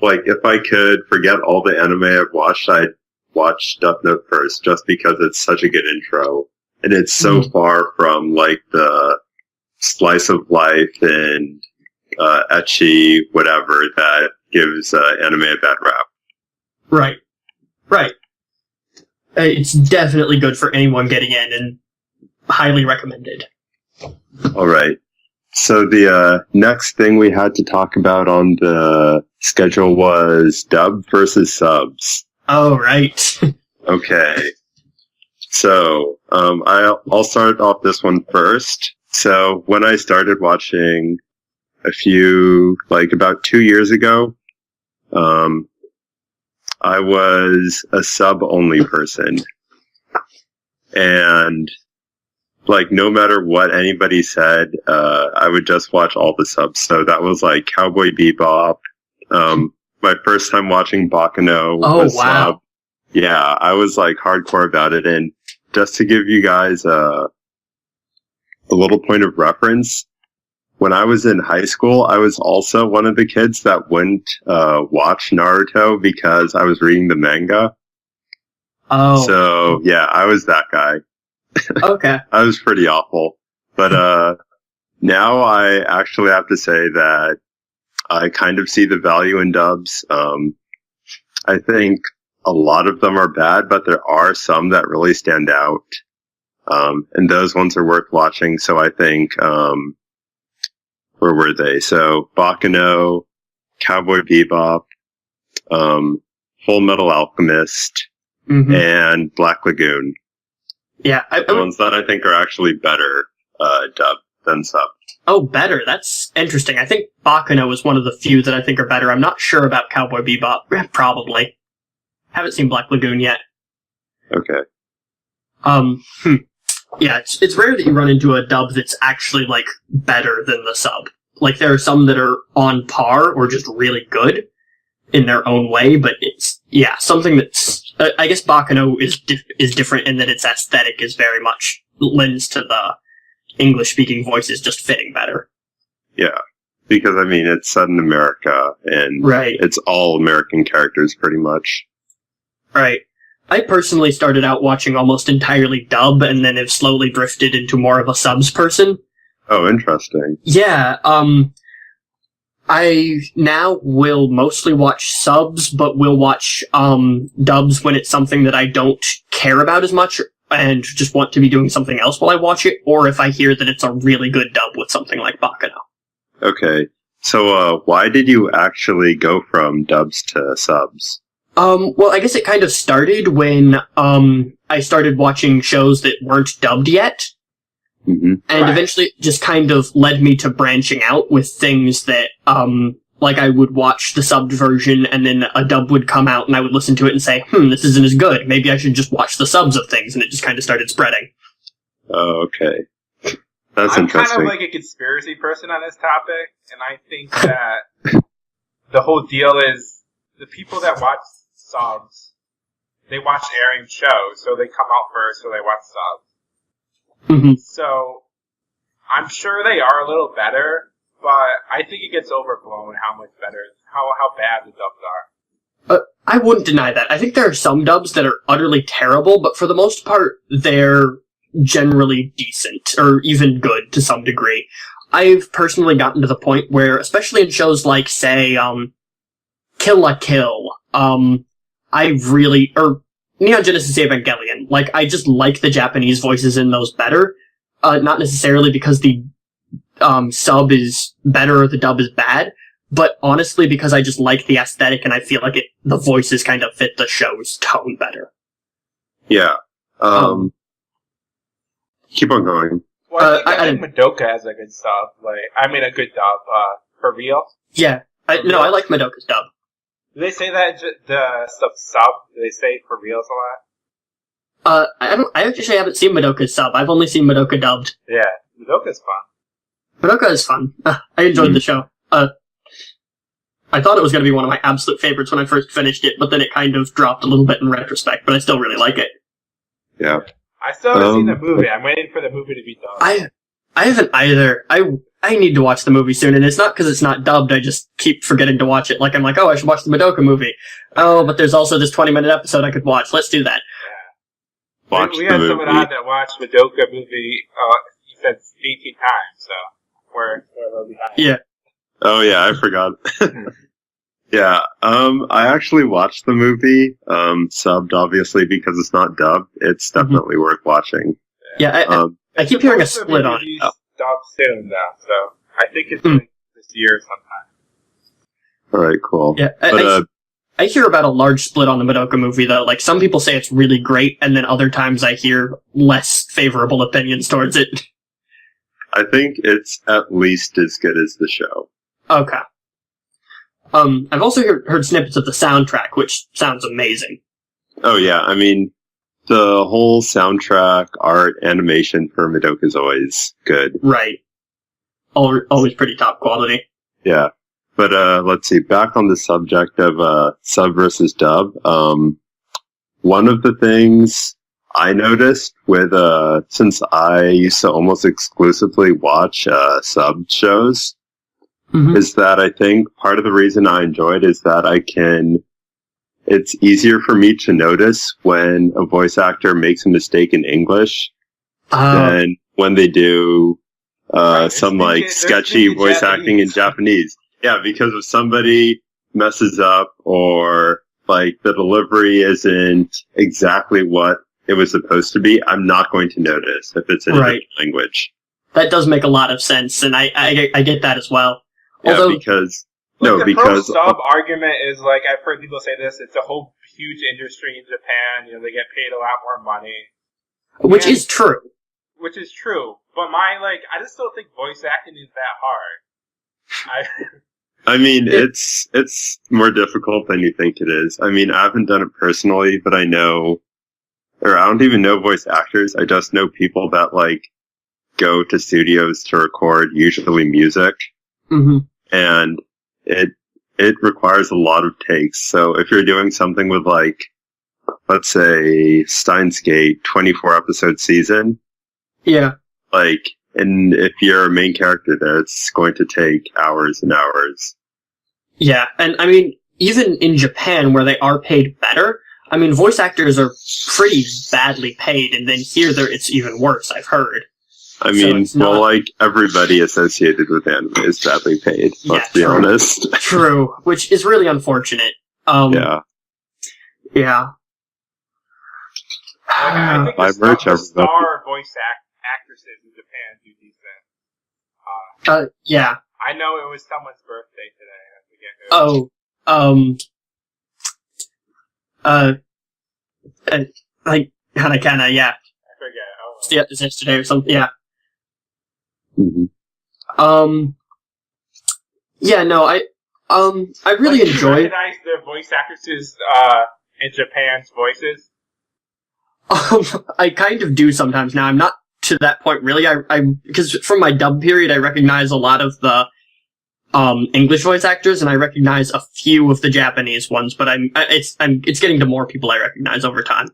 Like, if I could forget all the anime I've watched, I'd watch Death Note first, just because it's such a good intro. And it's so far from, like, the slice of life and ecchi, whatever, that gives anime a bad rap. Right. Right. It's definitely good for anyone getting in, and highly recommended. Alright. So the next thing we had to talk about on the schedule was dub versus subs. Oh, right. Okay. So, I'll start off this one first. So, when I started watching about 2 years ago, I was a sub-only person. And, like, no matter what anybody said, I would just watch all the subs. So that was, like, Cowboy Bebop. My first time watching Baccano was wow. sub. Yeah, I was, like, hardcore about it. And just to give you guys a little point of reference, when I was in high school, I was also one of the kids that wouldn't watch Naruto because I was reading the manga. Oh. So, yeah, I was that guy. Okay. I was pretty awful. But now I actually have to say that I kind of see the value in dubs. I think a lot of them are bad, but there are some that really stand out. And those ones are worth watching. So I think, where were they? So Baccano, Cowboy Bebop, Full Metal Alchemist, and Black Lagoon. Yeah. The ones that I think are actually better dub than sub. Oh, better. That's interesting. I think Baccano is one of the few that I think are better. I'm not sure about Cowboy Bebop. Probably. Haven't seen Black Lagoon yet. Okay. Yeah, it's rare that you run into a dub that's actually, like, better than the sub. Like, there are some that are on par or just really good in their own way, but it's, yeah, something that's... I guess Baccano is different in that its aesthetic is very much lends to the English-speaking voices just fitting better. Yeah, because, I mean, it's set in America, and right. It's all American characters, pretty much. Right. I personally started out watching almost entirely dub, and then have slowly drifted into more of a subs person. Oh, interesting. Yeah, I now will mostly watch subs, but will watch, dubs when it's something that I don't care about as much, and just want to be doing something else while I watch it, or if I hear that it's a really good dub with something like Baccano. Okay. So, why did you actually go from dubs to subs? Well, I guess it kind of started when, I started watching shows that weren't dubbed yet. Mm-hmm. And eventually it just kind of led me to branching out with things that, like I would watch the subbed version and then a dub would come out and I would listen to it and say, this isn't as good. Maybe I should just watch the subs of things, and it just kind of started spreading. Oh, okay. That's I'm interesting. kind of like a conspiracy person on this topic, and I think that the whole deal is the people that watch subs, they watch airing shows, so they come out first, so they watch subs. Mm-hmm. So, I'm sure they are a little better, but I think it gets overblown how much better, how bad the dubs are. I wouldn't deny that. I think there are some dubs that are utterly terrible, but for the most part, they're generally decent, or even good to some degree. I've personally gotten to the point where, especially in shows like, say, Kill la Kill, Neon Genesis Evangelion, like, I just like the Japanese voices in those better. Not necessarily because the sub is better or the dub is bad, but honestly because I just like the aesthetic and I feel like the voices kind of fit the show's tone better. Yeah. Keep on going. Well, I think Madoka has a good sub. A good dub, for real. Yeah. I like Madoka's dub. Do they say that the sub? Do they say for reals I actually haven't seen Madoka's sub. I've only seen Madoka dubbed. Yeah, Madoka's fun. Madoka is fun. I enjoyed the show. I thought it was going to be one of my absolute favorites when I first finished it, but then it kind of dropped a little bit in retrospect, but I still really like it. Yeah. I still haven't seen the movie. I'm waiting for the movie to be dubbed. I haven't either. I need to watch the movie soon, and it's not because it's not dubbed, I just keep forgetting to watch it. Like, I'm like, oh, I should watch the Madoka movie. Oh, but there's also this 20-minute episode I could watch. Let's do that. Yeah. We had someone on that watched Madoka movie, he said 18 times, so we're a little behind. Yeah. Oh, yeah, I forgot. Yeah, I actually watched the movie, subbed, obviously, because it's not dubbed. It's definitely worth watching. Yeah, I keep hearing a split on it. Dubbed soon, though, so I think it's like this year sometime. Alright, cool. Yeah, I hear about a large split on the Madoka movie, though. Like, some people say it's really great, and then other times I hear less favorable opinions towards it. I think it's at least as good as the show. Okay. I've also heard snippets of the soundtrack, which sounds amazing. Oh yeah, I mean, the whole soundtrack, art, animation for Madoka is always good. Right. Always pretty top quality. Yeah. But, let's see, back on the subject of, sub versus dub, one of the things I noticed with, since I used to almost exclusively watch, sub shows, is that I think part of the reason I enjoy it is that it's easier for me to notice when a voice actor makes a mistake in English than when they do some like sketchy voice acting in Japanese. Yeah, because if somebody messes up or like the delivery isn't exactly what it was supposed to be, I'm not going to notice if it's in a different language. That does make a lot of sense, and I get that as well. Yeah, although, because the pro sub argument is like, I've heard people say this, it's a whole huge industry in Japan, they get paid a lot more money. Which is true. Which is true. But I just don't think voice acting is that hard. I mean, it's more difficult than you think it is. I mean, I haven't done it personally, but I know, or I don't even know voice actors, I just know people that go to studios to record, usually music. And it requires a lot of takes. So if you're doing something with let's say Steins Gate 24 episode season. Yeah. And if you're a main character there, it's going to take hours and hours. Yeah. And I mean, even in Japan where they are paid better, I mean, voice actors are pretty badly paid, and then here it's even worse, I've heard. I mean, everybody associated with anime is badly paid, let's be honest. True, which is really unfortunate. Yeah. Yeah. I think the star voice actresses in Japan do decent. Yeah. I know it was someone's birthday today, I forget who. Hanakana, yeah. I forget. Yeah, it was yesterday or something, yeah. Yeah, no, I really enjoy. Do you recognize the voice actresses in Japan's voices? I kind of do sometimes now. I'm not to that point really. Because from my dub period, I recognize a lot of the English voice actors, and I recognize a few of the Japanese ones. But it's getting to more people I recognize over time.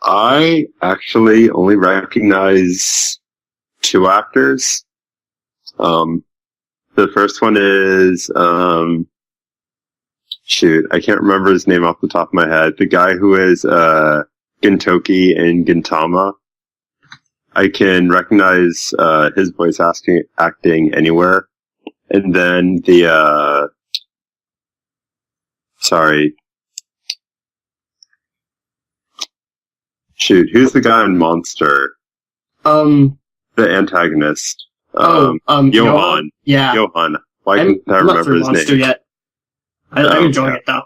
I actually only recognize 2 actors. The first one is, I can't remember his name off the top of my head. The guy who is, Gintoki in Gintama. I can recognize, his voice acting anywhere. And then who's the guy in Monster? The antagonist. Johan. Yeah. Johan. Why can't I remember his name? Yet. I'm enjoying it though.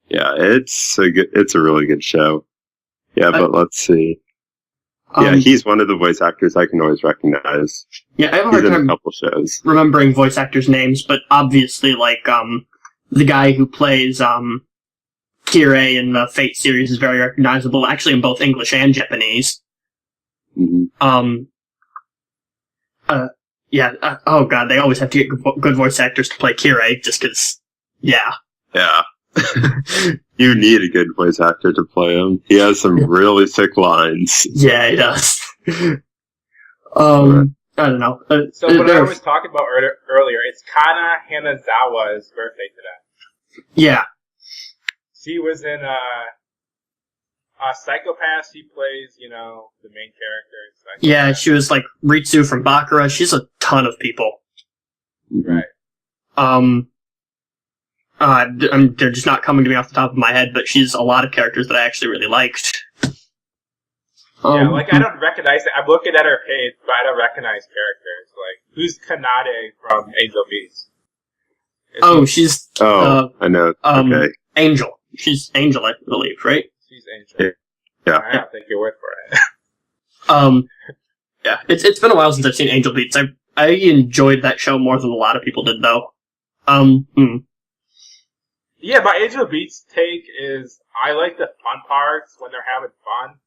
Yeah, it's a really good show. Yeah, but let's see. He's one of the voice actors I can always recognize. Yeah, I have a hard time a couple shows remembering voice actors' names, but obviously, the guy who plays Kirei in the Fate series is very recognizable, actually in both English and Japanese. Mm-hmm. Oh god, they always have to get good voice actors to play Kirei, just because, yeah. Yeah. You need a good voice actor to play him. He has some really sick lines. Yeah, he does. I don't know. So what I was talking about earlier, it's Kana Hanazawa's birthday today. Yeah. She was in Psychopath. She plays, the main character. Yeah, she was like Ritsu from Bakura. She's a ton of people. Right. They're just not coming to me off the top of my head, but she's a lot of characters that I actually really liked. I don't recognize it. I'm looking at her page, but I don't recognize characters. Like, who's Kanade from Angel Beats? She's... I know. Okay. Angel. She's Angel, I believe, right? She's Angel. Yeah. I have to take your word for it. Yeah. It's been a while since I've seen Angel Beats. I enjoyed that show more than a lot of people did, though. Yeah, my Angel Beats take is, I like the fun parts when they're having fun.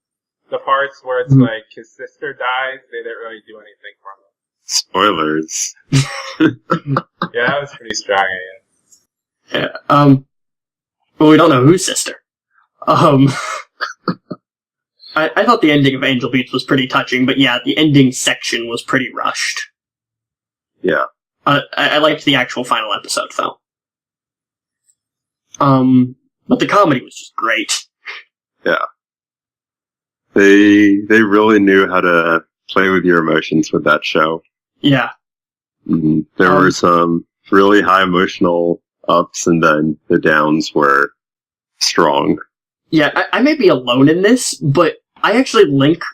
The parts where it's like his sister dies, they didn't really do anything for him. Spoilers. Yeah, that was pretty strong. Yeah. Well, we don't know whose sister. I thought the ending of Angel Beats was pretty touching, but yeah, the ending section was pretty rushed. Yeah. I liked the actual final episode, though. But the comedy was just great. Yeah. They really knew how to play with your emotions with that show. Yeah. Mm-hmm. There were some really high emotional ups, and then the downs were strong. Yeah, I may be alone in this, but I actually link,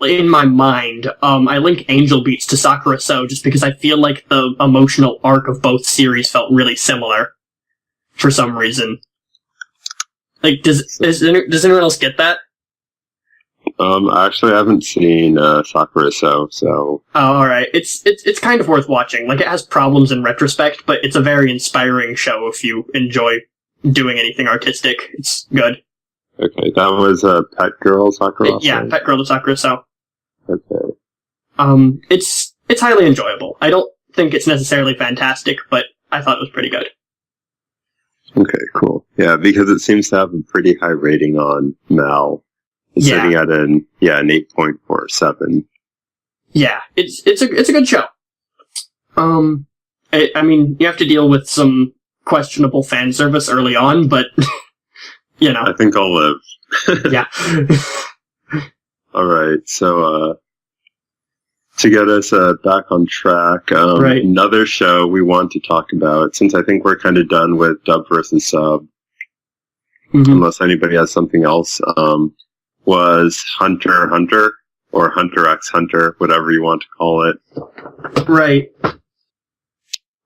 in my mind, I link Angel Beats to Sakura So just because I feel like the emotional arc of both series felt really similar for some reason. Like, does anyone else get that? Actually, I haven't seen Sakura So. Oh, alright. It's kind of worth watching. Like, it has problems in retrospect, but it's a very inspiring show if you enjoy doing anything artistic. It's good. Okay, that was Pet Girl Sakura So? Yeah, Pet Girl to Sakura So. Okay. It's highly enjoyable. I don't think it's necessarily fantastic, but I thought it was pretty good. Okay, cool. Yeah, because it seems to have a pretty high rating on Mal. It's sitting at an 8.47. Yeah, it's a good show. I mean, you have to deal with some questionable fan service early on, but you know. I think I'll live. Yeah. All right, so to get us back on track, right. Another show we want to talk about, since I think we're kind of done with dub versus sub, unless anybody has something else, was Hunter x Hunter, or Hunter x Hunter, whatever you want to call it. Right.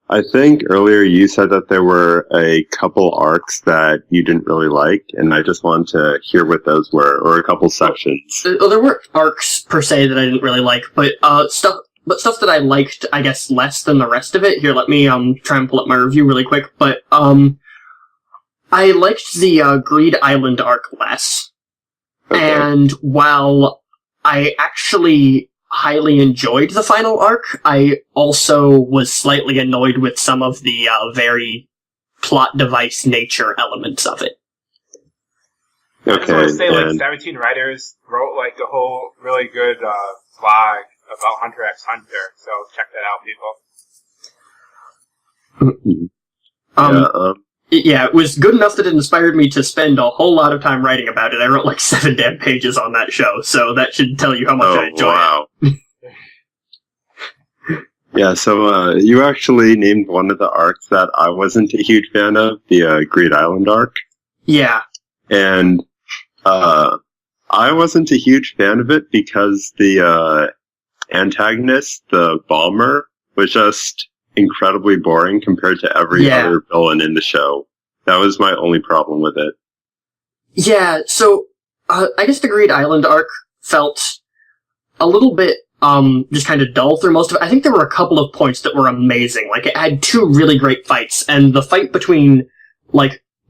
I think earlier you said that there were a couple arcs that you didn't really like, and I just wanted to hear what those were, or a couple sections. Well, there weren't arcs per se that I didn't really like, but stuff that I liked, I guess, less than the rest of it. Here, let me try and pull up my review really quick. But I liked the Greed Island arc less. Okay. And while I actually highly enjoyed the final arc, I also was slightly annoyed with some of the very plot device nature elements of it. Okay, I just want to say, 17 writers wrote, a whole really good blog about Hunter x Hunter, so check that out, people. Yeah, it was good enough that it inspired me to spend a whole lot of time writing about it. I wrote 7 damn pages on that show, so that should tell you how much I enjoyed it. Yeah, so you actually named one of the arcs that I wasn't a huge fan of, the Greed Island arc. Yeah. And I wasn't a huge fan of it because the antagonist, the bomber, was just incredibly boring compared to every other villain in the show. That was my only problem with it. Yeah, so I guess the Greed Island arc felt a little bit just kind of dull through most of it. I think there were a couple of points that were amazing. It had 2 really great fights, and the fight between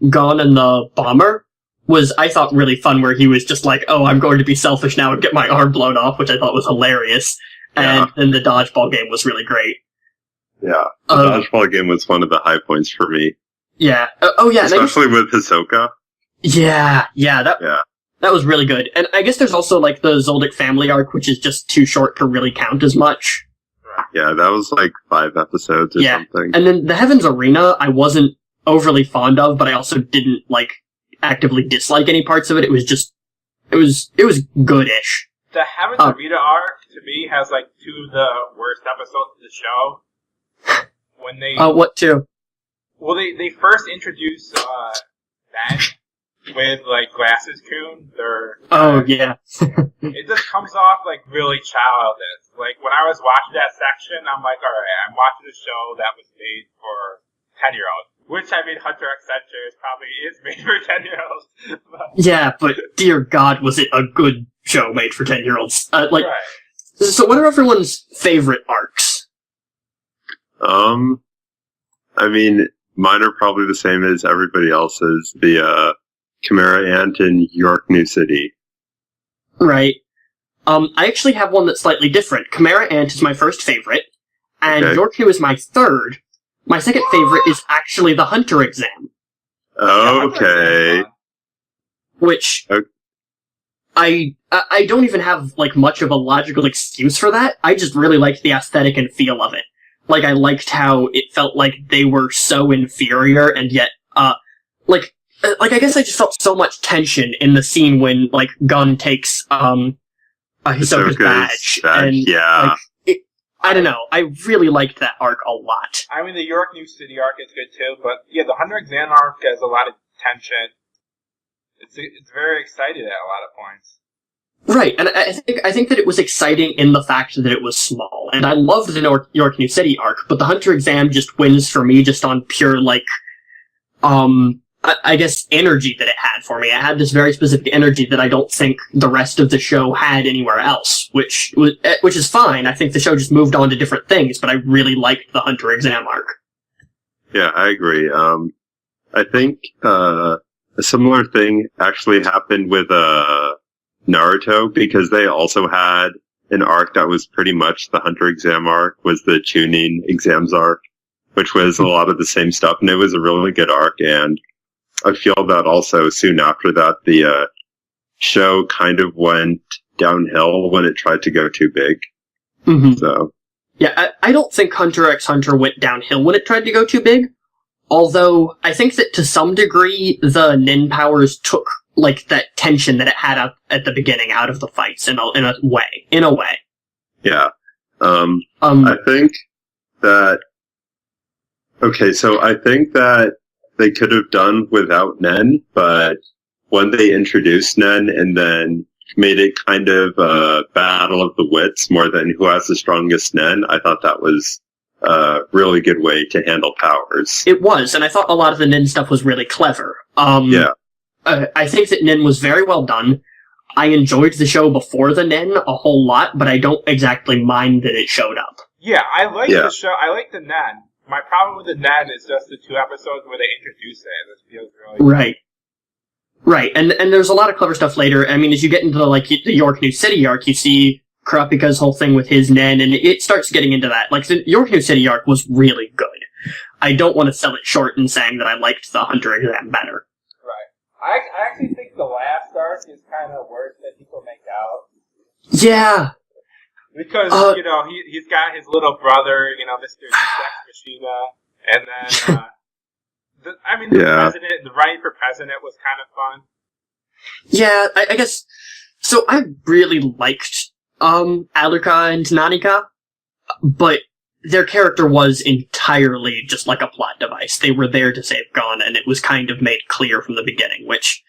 Gon and the bomber was, I thought, really fun, where he was just like, oh, I'm going to be selfish now and get my arm blown off, which I thought was hilarious. And then the dodgeball game was really great. Yeah, the dodgeball game was one of the high points for me. Yeah. Especially with Hisoka. Yeah, that was really good. And I guess there's also, like, the Zoldyck family arc, which is just too short to really count as much. Yeah, that was like 5 episodes or something. And then the Heavens Arena, I wasn't overly fond of, but I also didn't, like, actively dislike any parts of it. It was just, it was good-ish. The Heavens Arena arc, to me, has, like, 2 of the worst episodes of the show. When they... what two? Well, they first introduced, Ben with, like, Glasses-kun. Yeah. It just comes off, like, really childish. Like, when I was watching that section, I'm like, alright, I'm watching a show that was made for 10-year-olds. Which, I mean, Hunter x Hunter probably is made for 10-year-olds. Yeah, but dear God, was it a good show made for 10-year-olds. Right. So what are everyone's favorite arcs? I mean, mine are probably the same as everybody else's. The, Chimera Ant in York New City. Right. I actually have one that's slightly different. Chimera Ant is my first favorite, and York New is my third. My second favorite is actually the Hunter exam. Okay. Which, I don't even have, like, much of a logical excuse for that. I just really liked the aesthetic and feel of it. Like, I liked how it felt like they were so inferior, and yet, I guess I just felt so much tension in the scene when, like, Gun takes, Hisoka's badge. And, yeah. Like, I don't know. I really liked that arc a lot. I mean, the York New City arc is good too, but yeah, the Hunter exam arc has a lot of tension. It's very exciting at a lot of points. Right, and I think that it was exciting in the fact that it was small, and I loved the York New City arc, but the Hunter exam just wins for me just on pure, like, I guess energy that it had for me. It had this very specific energy that I don't think the rest of the show had anywhere else, which is fine. I think the show just moved on to different things, but I really liked the Hunter exam arc. Yeah, I agree. I think, a similar thing actually happened with, Naruto, because they also had an arc that was pretty much the Hunter exam arc, was the Chunin exams arc, which was a lot of the same stuff, and it was a really good arc, and I feel that also soon after that, the show kind of went downhill when it tried to go too big. Mm-hmm. So, yeah, I don't think Hunter x Hunter went downhill when it tried to go too big. Although I think that to some degree, the nin powers took like that tension that it had up at the beginning out of the fights in a way. Yeah. I think that. Okay, so I think that they could have done without Nen, but when they introduced Nen and then made it kind of a battle of the wits more than who has the strongest Nen, I thought that was a really good way to handle powers. It was, and I thought a lot of the Nen stuff was really clever. Yeah. I think that Nen was very well done. I enjoyed the show before the Nen a whole lot, but I don't exactly mind that it showed up. Yeah, I like the show. I like the Nen. My problem with the Nen is just the 2 episodes where they introduce it. It feels really Right, and there's a lot of clever stuff later. I mean, as you get into the York New City arc, you see Kurapika's whole thing with his Nen, and it starts getting into that. Like, the York New City arc was really good. I don't want to sell it short in saying that I liked the Hunter exam better. Right. I actually think the last arc is kind of worse than people make out. Yeah. Because, he's got his little brother, Mr. Sex Machina, and then, the running for president was kind of fun. Yeah, I guess, so I really liked, Aluka and Nanika, but their character was entirely just like a plot device. They were there to save Gon, and it was kind of made clear from the beginning, which...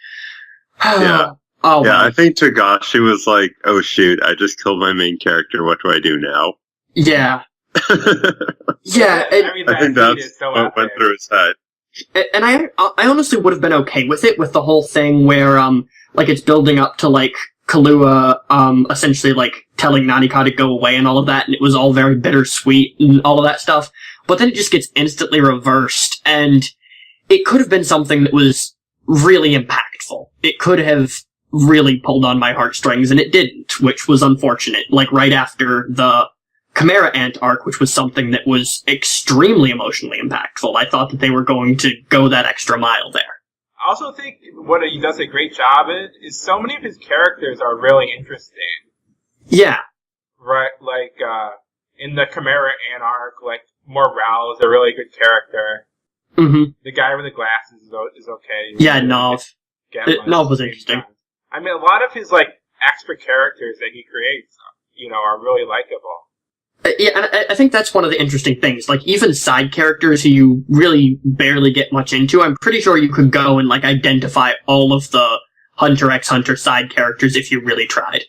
yeah. Oh, yeah, I think Togashi was like, oh shoot, I just killed my main character, what do I do now? Yeah. Yeah. I think that's what went through his head. And I honestly would have been okay with it, with the whole thing where, it's building up to, Kahlua, essentially, telling Nanika to go away and all of that, and it was all very bittersweet and all of that stuff. But then it just gets instantly reversed, and it could have been something that was really impactful. impactful. It could have really pulled on my heartstrings, and it didn't, which was unfortunate. Like, right after the Chimera Ant arc, which was something that was extremely emotionally impactful, I thought that they were going to go that extra mile there. I also think what he does a great job in is so many of his characters are really interesting. Yeah. Right, like, in the Chimera Ant arc, like, Morale is a really good character. Mm-hmm. The guy with the glasses is okay. Yeah, Nov. Nov was interesting. I mean, a lot of his, like, extra characters that he creates, are really likable. Yeah, and I think that's one of the interesting things. Like, even side characters who you really barely get much into, I'm pretty sure you could go and, like, identify all of the Hunter x Hunter side characters if you really tried.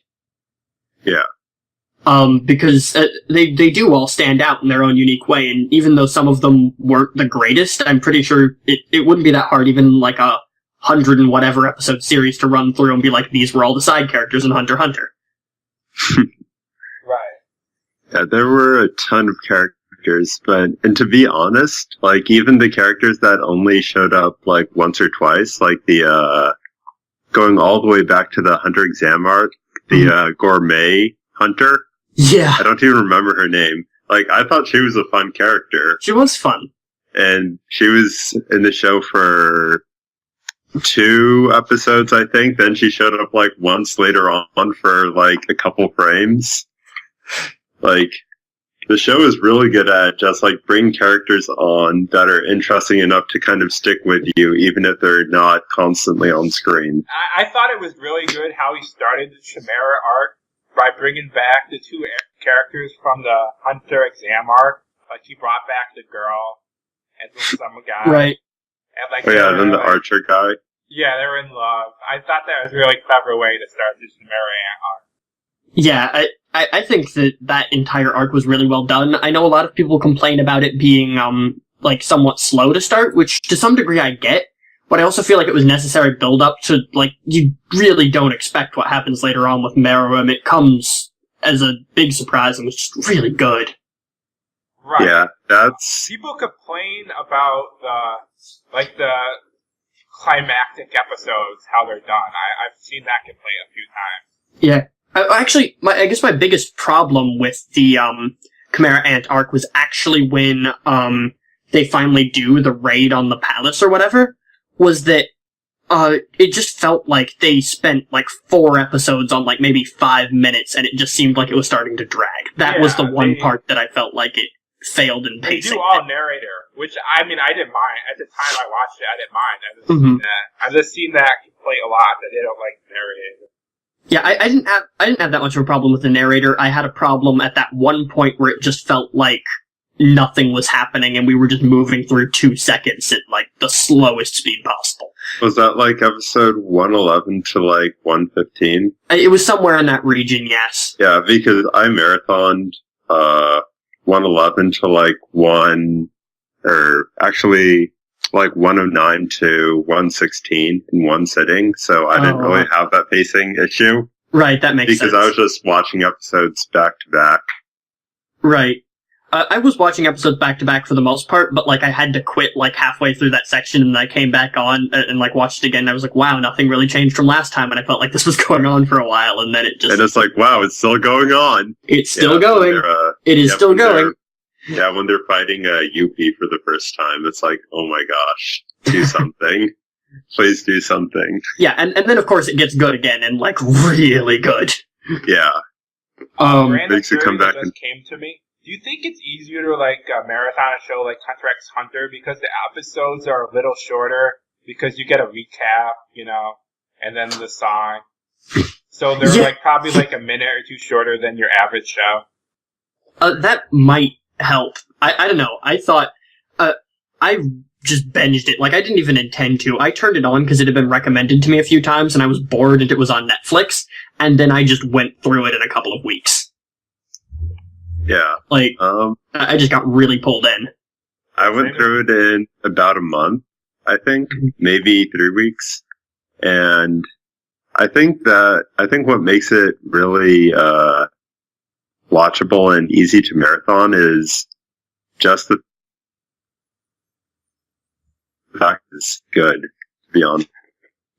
Yeah. Because they do all stand out in their own unique way, and even though some of them weren't the greatest, I'm pretty sure it wouldn't be that hard, even like a 100 and whatever episode series, to run through and be like, these were all the side characters in Hunter x Hunter. Right. Yeah, there were a ton of characters, and to be honest, like, even the characters that only showed up, like, once or twice, like the, going all the way back to the Hunter exam arc, the, gourmet hunter. Yeah. I don't even remember her name. Like, I thought she was a fun character. She was fun. And she was in the show for 2 episodes, I think. Then she showed up, like, once later on for, like, a couple frames. Like, the show is really good at just, like, bringing characters on that are interesting enough to kind of stick with you, even if they're not constantly on screen. I thought it was really good how he started the Chimera arc by bringing back the 2 characters from the Hunter exam arc. Like, he brought back the girl and the summer guy. Right. And, like, and then the archer guy. Yeah, they were in love. I thought that was a really clever way to start the Chimera Ant arc. Yeah, I think that entire arc was really well done. I know a lot of people complain about it being, like, somewhat slow to start, which to some degree I get. But I also feel like it was necessary build-up to, like, you really don't expect what happens later on with Meruem. It comes as a big surprise and was just really good. Right. Yeah, that's... People complain about the climactic episodes, how they're done. I've seen that complaint a few times. Yeah. Actually, I guess my biggest problem with the, Chimera Ant arc was actually when, they finally do the raid on the palace or whatever, was that, it just felt like they spent, like, 4 episodes on, like, maybe 5 minutes, and it just seemed like it was starting to drag. That was the one part that I felt like it failed in pacing. They do all narrator, which, I mean, I didn't mind. At the time I watched it, I didn't mind. I've just seen that complaint a lot, that they don't like narrator. Yeah, I didn't have that much of a problem with the narrator. I had a problem at that one point where it just felt like nothing was happening and we were just moving through 2 seconds at, like, the slowest speed possible. Was that, like, episode 111 to, like, 115? It was somewhere in that region, yes. Yeah, because I marathoned, 111 to, like, 109 to 116 in one sitting, so I didn't really have that pacing issue. Right, that makes sense. Because I was just watching episodes back to back. Right. I was watching episodes back to back for the most part, but, like, I had to quit, like, halfway through that section, and I came back on and like, watched it again, and I was like, wow, nothing really changed from last time, and I felt like this was going on for a while, and then it just... And it's like, wow, it's still going on. It's still going. It is still going. Yeah, when they're fighting Yuppie for the first time, it's like, oh my gosh, do something. Please do something. Yeah, and then, of course, it gets good again, and, like, really good. Yeah. Makes it come back and came to me. Do you think it's easier to, like, marathon a show like Hunter x Hunter because the episodes are a little shorter, because you get a recap, and then the song? So they're, like, probably, like, a minute or 2 shorter than your average show? That might help. I don't know. I thought, I just binged it. Like, I didn't even intend to. I turned it on because it had been recommended to me a few times, and I was bored and it was on Netflix, and then I just went through it in a couple of weeks. Yeah. Like, I just got really pulled in. I went through it in about a month, I think. Maybe 3 weeks. And I think what makes it really, watchable and easy to marathon is just the fact it's good, to be honest.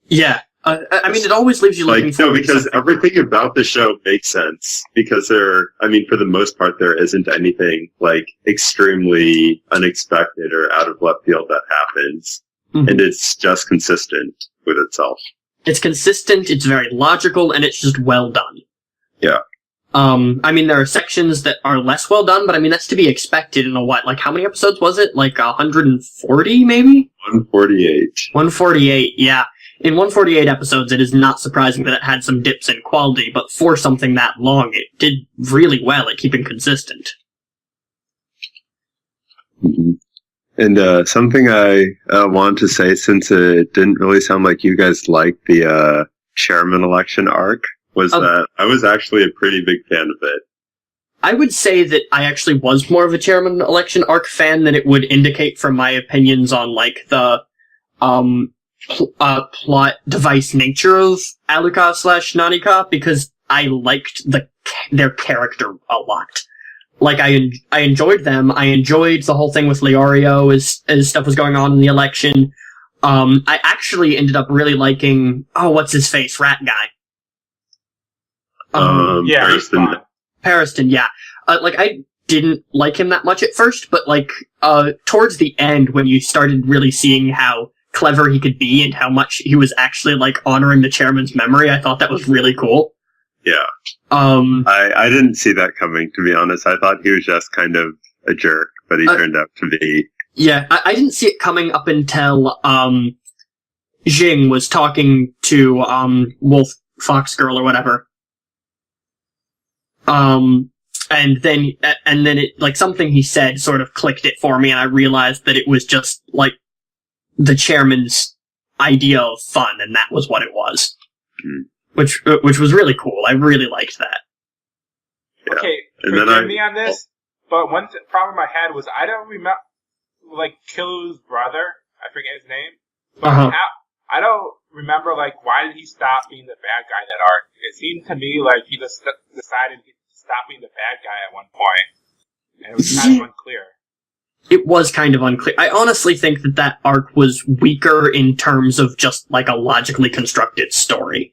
Yeah. I mean, it always leaves you looking forward because to everything about the show makes sense. Because for the most part, there isn't anything, like, extremely unexpected or out of left field that happens. Mm-hmm. And it's just consistent with itself. It's consistent, it's very logical, and it's just well done. Yeah. I mean, there are sections that are less well done, but I mean, that's to be expected in a what? Like, how many episodes was it? Like, 140, maybe? 148. 148, yeah. In 148 episodes, it is not surprising that it had some dips in quality, but for something that long, it did really well at keeping consistent. Mm-hmm. And something I wanted to say, since it didn't really sound like you guys liked the chairman election arc, was that I was actually a pretty big fan of it. I would say that I actually was more of a chairman election arc fan than it would indicate from my opinions on, like, the plot device nature of Aluka/Nanika, because I liked their character a lot. Like, I enjoyed them. I enjoyed the whole thing with Leorio as stuff was going on in the election. I actually ended up really liking, what's his face? Rat guy. Yeah, Pariston. Pariston, yeah. I didn't like him that much at first, but, towards the end, when you started really seeing how clever he could be and how much he was actually, honoring the chairman's memory, I thought that was really cool. Yeah. I didning see that coming, to be honest. I thought he was just kind of a jerk, but he turned out to be. Yeah, I didn't see it coming up until, Jing was talking to, Wolf Fox Girl or whatever. And then it, something he said sort of clicked it for me, and I realized that it was just, the chairman's idea of fun, and that was what it was. Mm. Which was really cool. I really liked that. Yeah. Okay, forgive me on this, but one problem I had was I don't remember, Killu's brother, I forget his name, but I don't remember, why did he stop being the bad guy that arc? It seemed to me like he just decided to stop being the bad guy at one point, and it was kind of unclear. It was kind of unclear. I honestly think that arc was weaker in terms of just, a logically constructed story.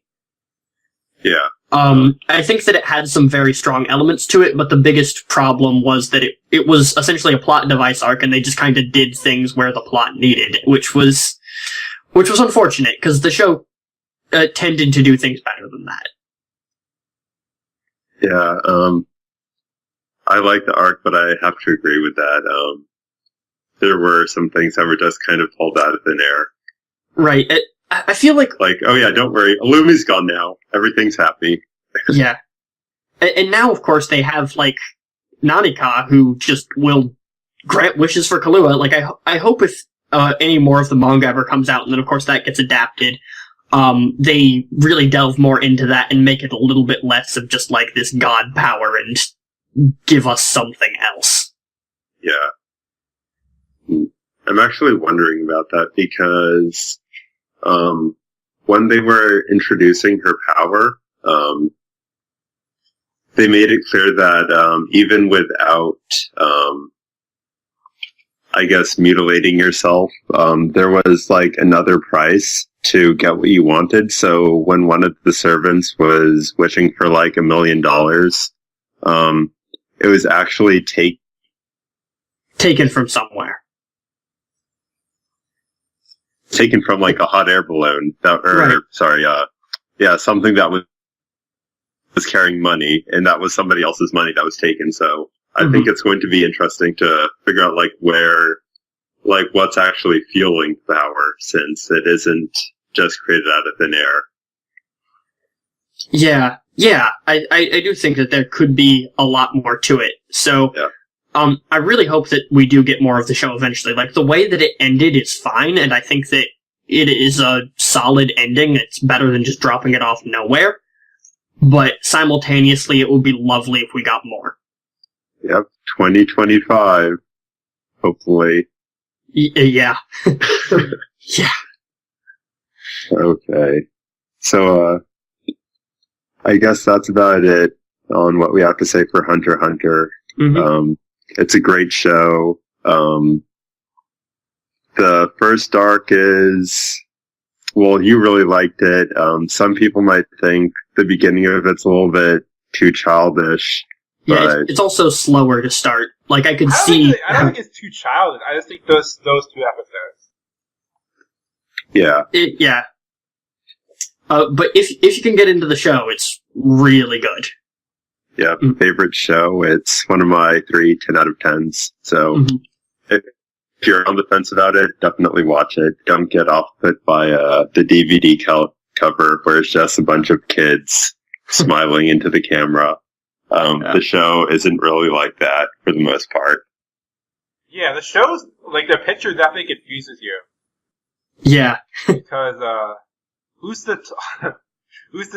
Yeah. I think that it had some very strong elements to it, but the biggest problem was that it was essentially a plot device arc, and they just kind of did things where the plot needed, which was unfortunate, because the show tended to do things better than that. Yeah, I like the arc, but I have to agree with that. There were some things that were just kind of pulled out of thin air. Right. I feel like, oh yeah, don't worry, Illumi's gone now. Everything's happy. Yeah. And now, of course, they have, Nanika, who just will grant wishes for Kahlua. I hope if any more of the manga ever comes out, and then, of course, that gets adapted, they really delve more into that and make it a little bit less of just, this god power and give us something else. Yeah. I'm actually wondering about that because when they were introducing her power, they made it clear that even without, mutilating yourself, there was another price to get what you wanted. So when one of the servants was wishing for $1 million, it was actually taken from somewhere. Taken from a hot air balloon something that was carrying money, and that was somebody else's money that was taken. So I think it's going to be interesting to figure out where what's actually fueling power, since it isn't just created out of thin air. Yeah, I do think that there could be a lot more to it. So yeah. I really hope that we do get more of the show eventually. The way that it ended is fine, and I think that it is a solid ending. It's better than just dropping it off nowhere. But simultaneously, it would be lovely if we got more. Yep, 2025. Hopefully. Yeah. Yeah. Okay. So, I guess that's about it on what we have to say for Hunter x Hunter. Mm-hmm. It's a great show. The first arc is well, you really liked it. Some people might think the beginning of it's a little bit too childish. Yeah, but it's also slower to start. Like, I could I see... don't think it's too childish. I just think those 2 episodes. Yeah. Yeah. But if you can get into the show, it's really good. Yeah, favorite show. It's one of my 3 10 out of 10s. So if you're on the fence about it, definitely watch it. Don't get off put by the DVD cover where it's just a bunch of kids smiling into the camera. The show isn't really like that for the most part. Yeah, the show's, like, the picture definitely confuses you. Yeah. Because, who's the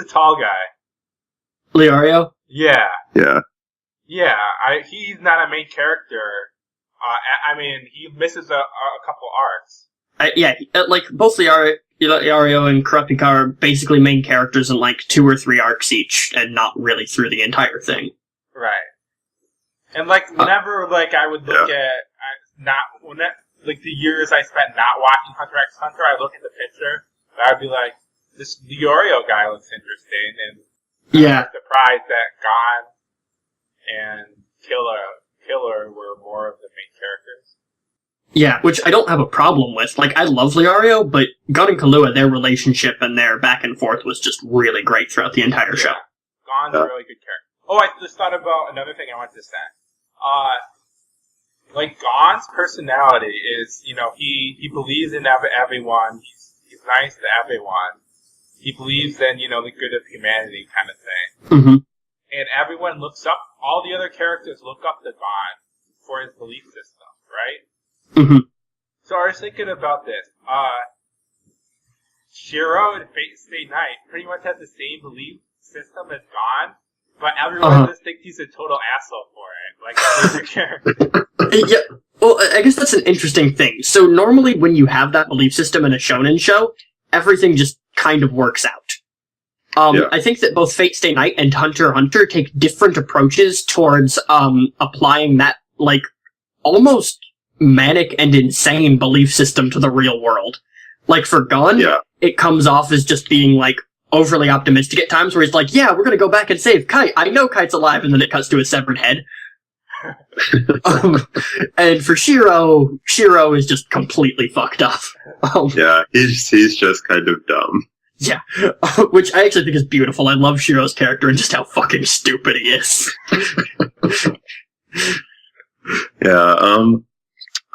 tall guy? Leario? Yeah. Yeah. Yeah, he's not a main character. I mean, he misses a couple arcs. Like, both Leario and Kurapika are basically main characters in, like, 2 or 3 arcs each, and not really through the entire thing. Right. And, like, whenever, like, I would look at, the years I spent not watching Hunter x Hunter, I look at the picture, and I'd be like, this Leario guy looks interesting, and I'm surprised that Gon and Killer were more of the main characters. Yeah, which I don't have a problem with. Like, I love Leario, but Gon and Kahlua, their relationship and their back and forth was just really great throughout the entire show. Gon's a really good character. Oh, I just thought about another thing I wanted to say. Like, Gon's personality is, you know, he believes in everyone. He's nice to everyone. He believes in, you know, the good of humanity kind of thing. Mm-hmm. And everyone all the other characters look up to Gon for his belief system, right? Mm-hmm. So I was thinking about this. Shiro and Fate Stay Night pretty much have the same belief system as Gon, but everyone just thinks he's a total asshole for it. Like, every character. Yeah, well, I guess that's an interesting thing. So normally when you have that belief system in a shonen show, everything just kind of works out. I think that both Fate Stay Night and Hunter x Hunter take different approaches towards applying that, like, almost manic and insane belief system to the real world. Like, for Gon, it comes off as just being, like, overly optimistic at times, where he's like, yeah, we're gonna go back and save Kite. I know Kite's alive, and then it cuts to his severed head. And for Shiro is just completely fucked up. He's just kind of dumb. Yeah, which I actually think is beautiful. I love Shiro's character and just how fucking stupid he is.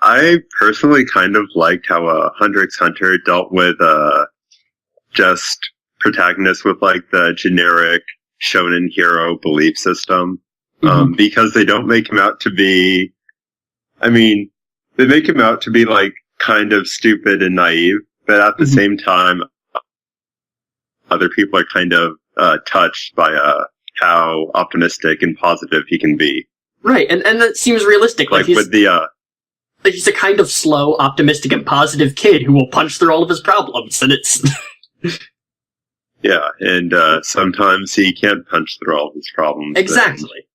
I personally kind of liked how Hunter x Hunter dealt with just protagonists with, like, the generic shonen hero belief system. Because they don't make him out to be... I mean, they make him out to be, like, kind of stupid and naive, but at the same time, other people are kind of touched by how optimistic and positive he can be. Right, and that seems realistic. Like with the... Like, he's a kind of slow, optimistic, and positive kid who will punch through all of his problems, and it's... Yeah, and sometimes he can't punch through all of his problems. Exactly.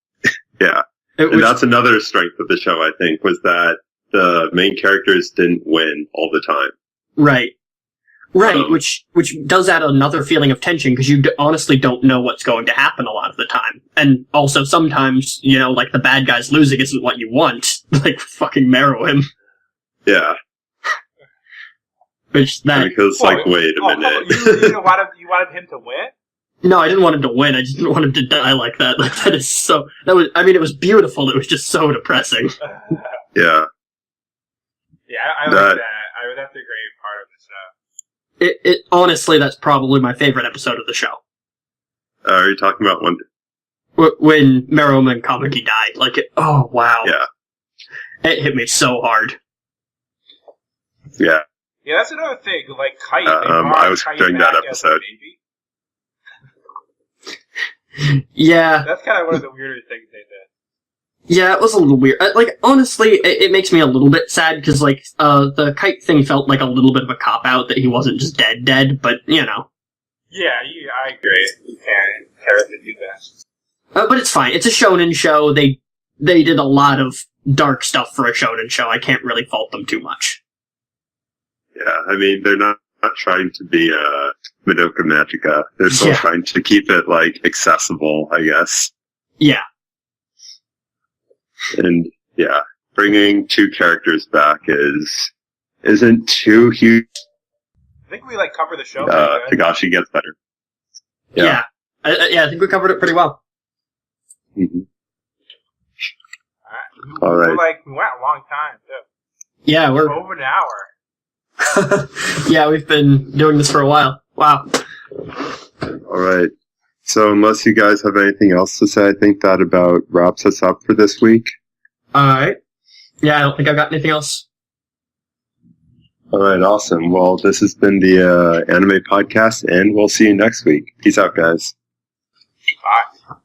And that's another strength of the show, I think, was that the main characters didn't win all the time. Right. Which does add another feeling of tension, because you honestly don't know what's going to happen a lot of the time. And also sometimes, you know, like, the bad guys losing isn't what you want. Like, fucking marrow him. Yeah. Which that... Because, like, wait a minute. You wanted him to win? No, I didn't want him to win. I just didn't want him to die like that. Like, that is so... it was beautiful. It was just so depressing. Yeah. Yeah, I like that. That's a great part of the show. It honestly, that's probably my favorite episode of the show. Are you talking about when Meruem and Kamiki died? Like, oh, wow. Yeah. It hit me so hard. Yeah. Yeah, that's another thing. Like, Kite. I was during that episode. Yeah. That's kind of one of the weirder things they did. Yeah, it was a little weird. Like, honestly, it makes me a little bit sad, because, like, the Kite thing felt like a little bit of a cop-out that he wasn't just dead, but, you know. Yeah, I agree. You can't terribly do that. But it's fine. It's a shonen show. They did a lot of dark stuff for a shonen show. I can't really fault them too much. Yeah, I mean, they're not not trying to be Madoka Magica. They're still trying to keep it, like, accessible, I guess. Yeah. And, yeah, bringing 2 characters back isn't too huge. I think we, like, cover the show. Tagashi gets better. Yeah. I think we covered it pretty well. Mm-hmm. Alright. We went a long time, too. Yeah, we're over an hour. Yeah, we've been doing this for a while. Wow. Alright. So unless you guys have anything else to say, I think that about wraps us up for this week. Alright. Yeah, I don't think I've got anything else. Alright, awesome. Well, this has been the Anime Podcast, and we'll see you next week. Peace out, guys. Bye.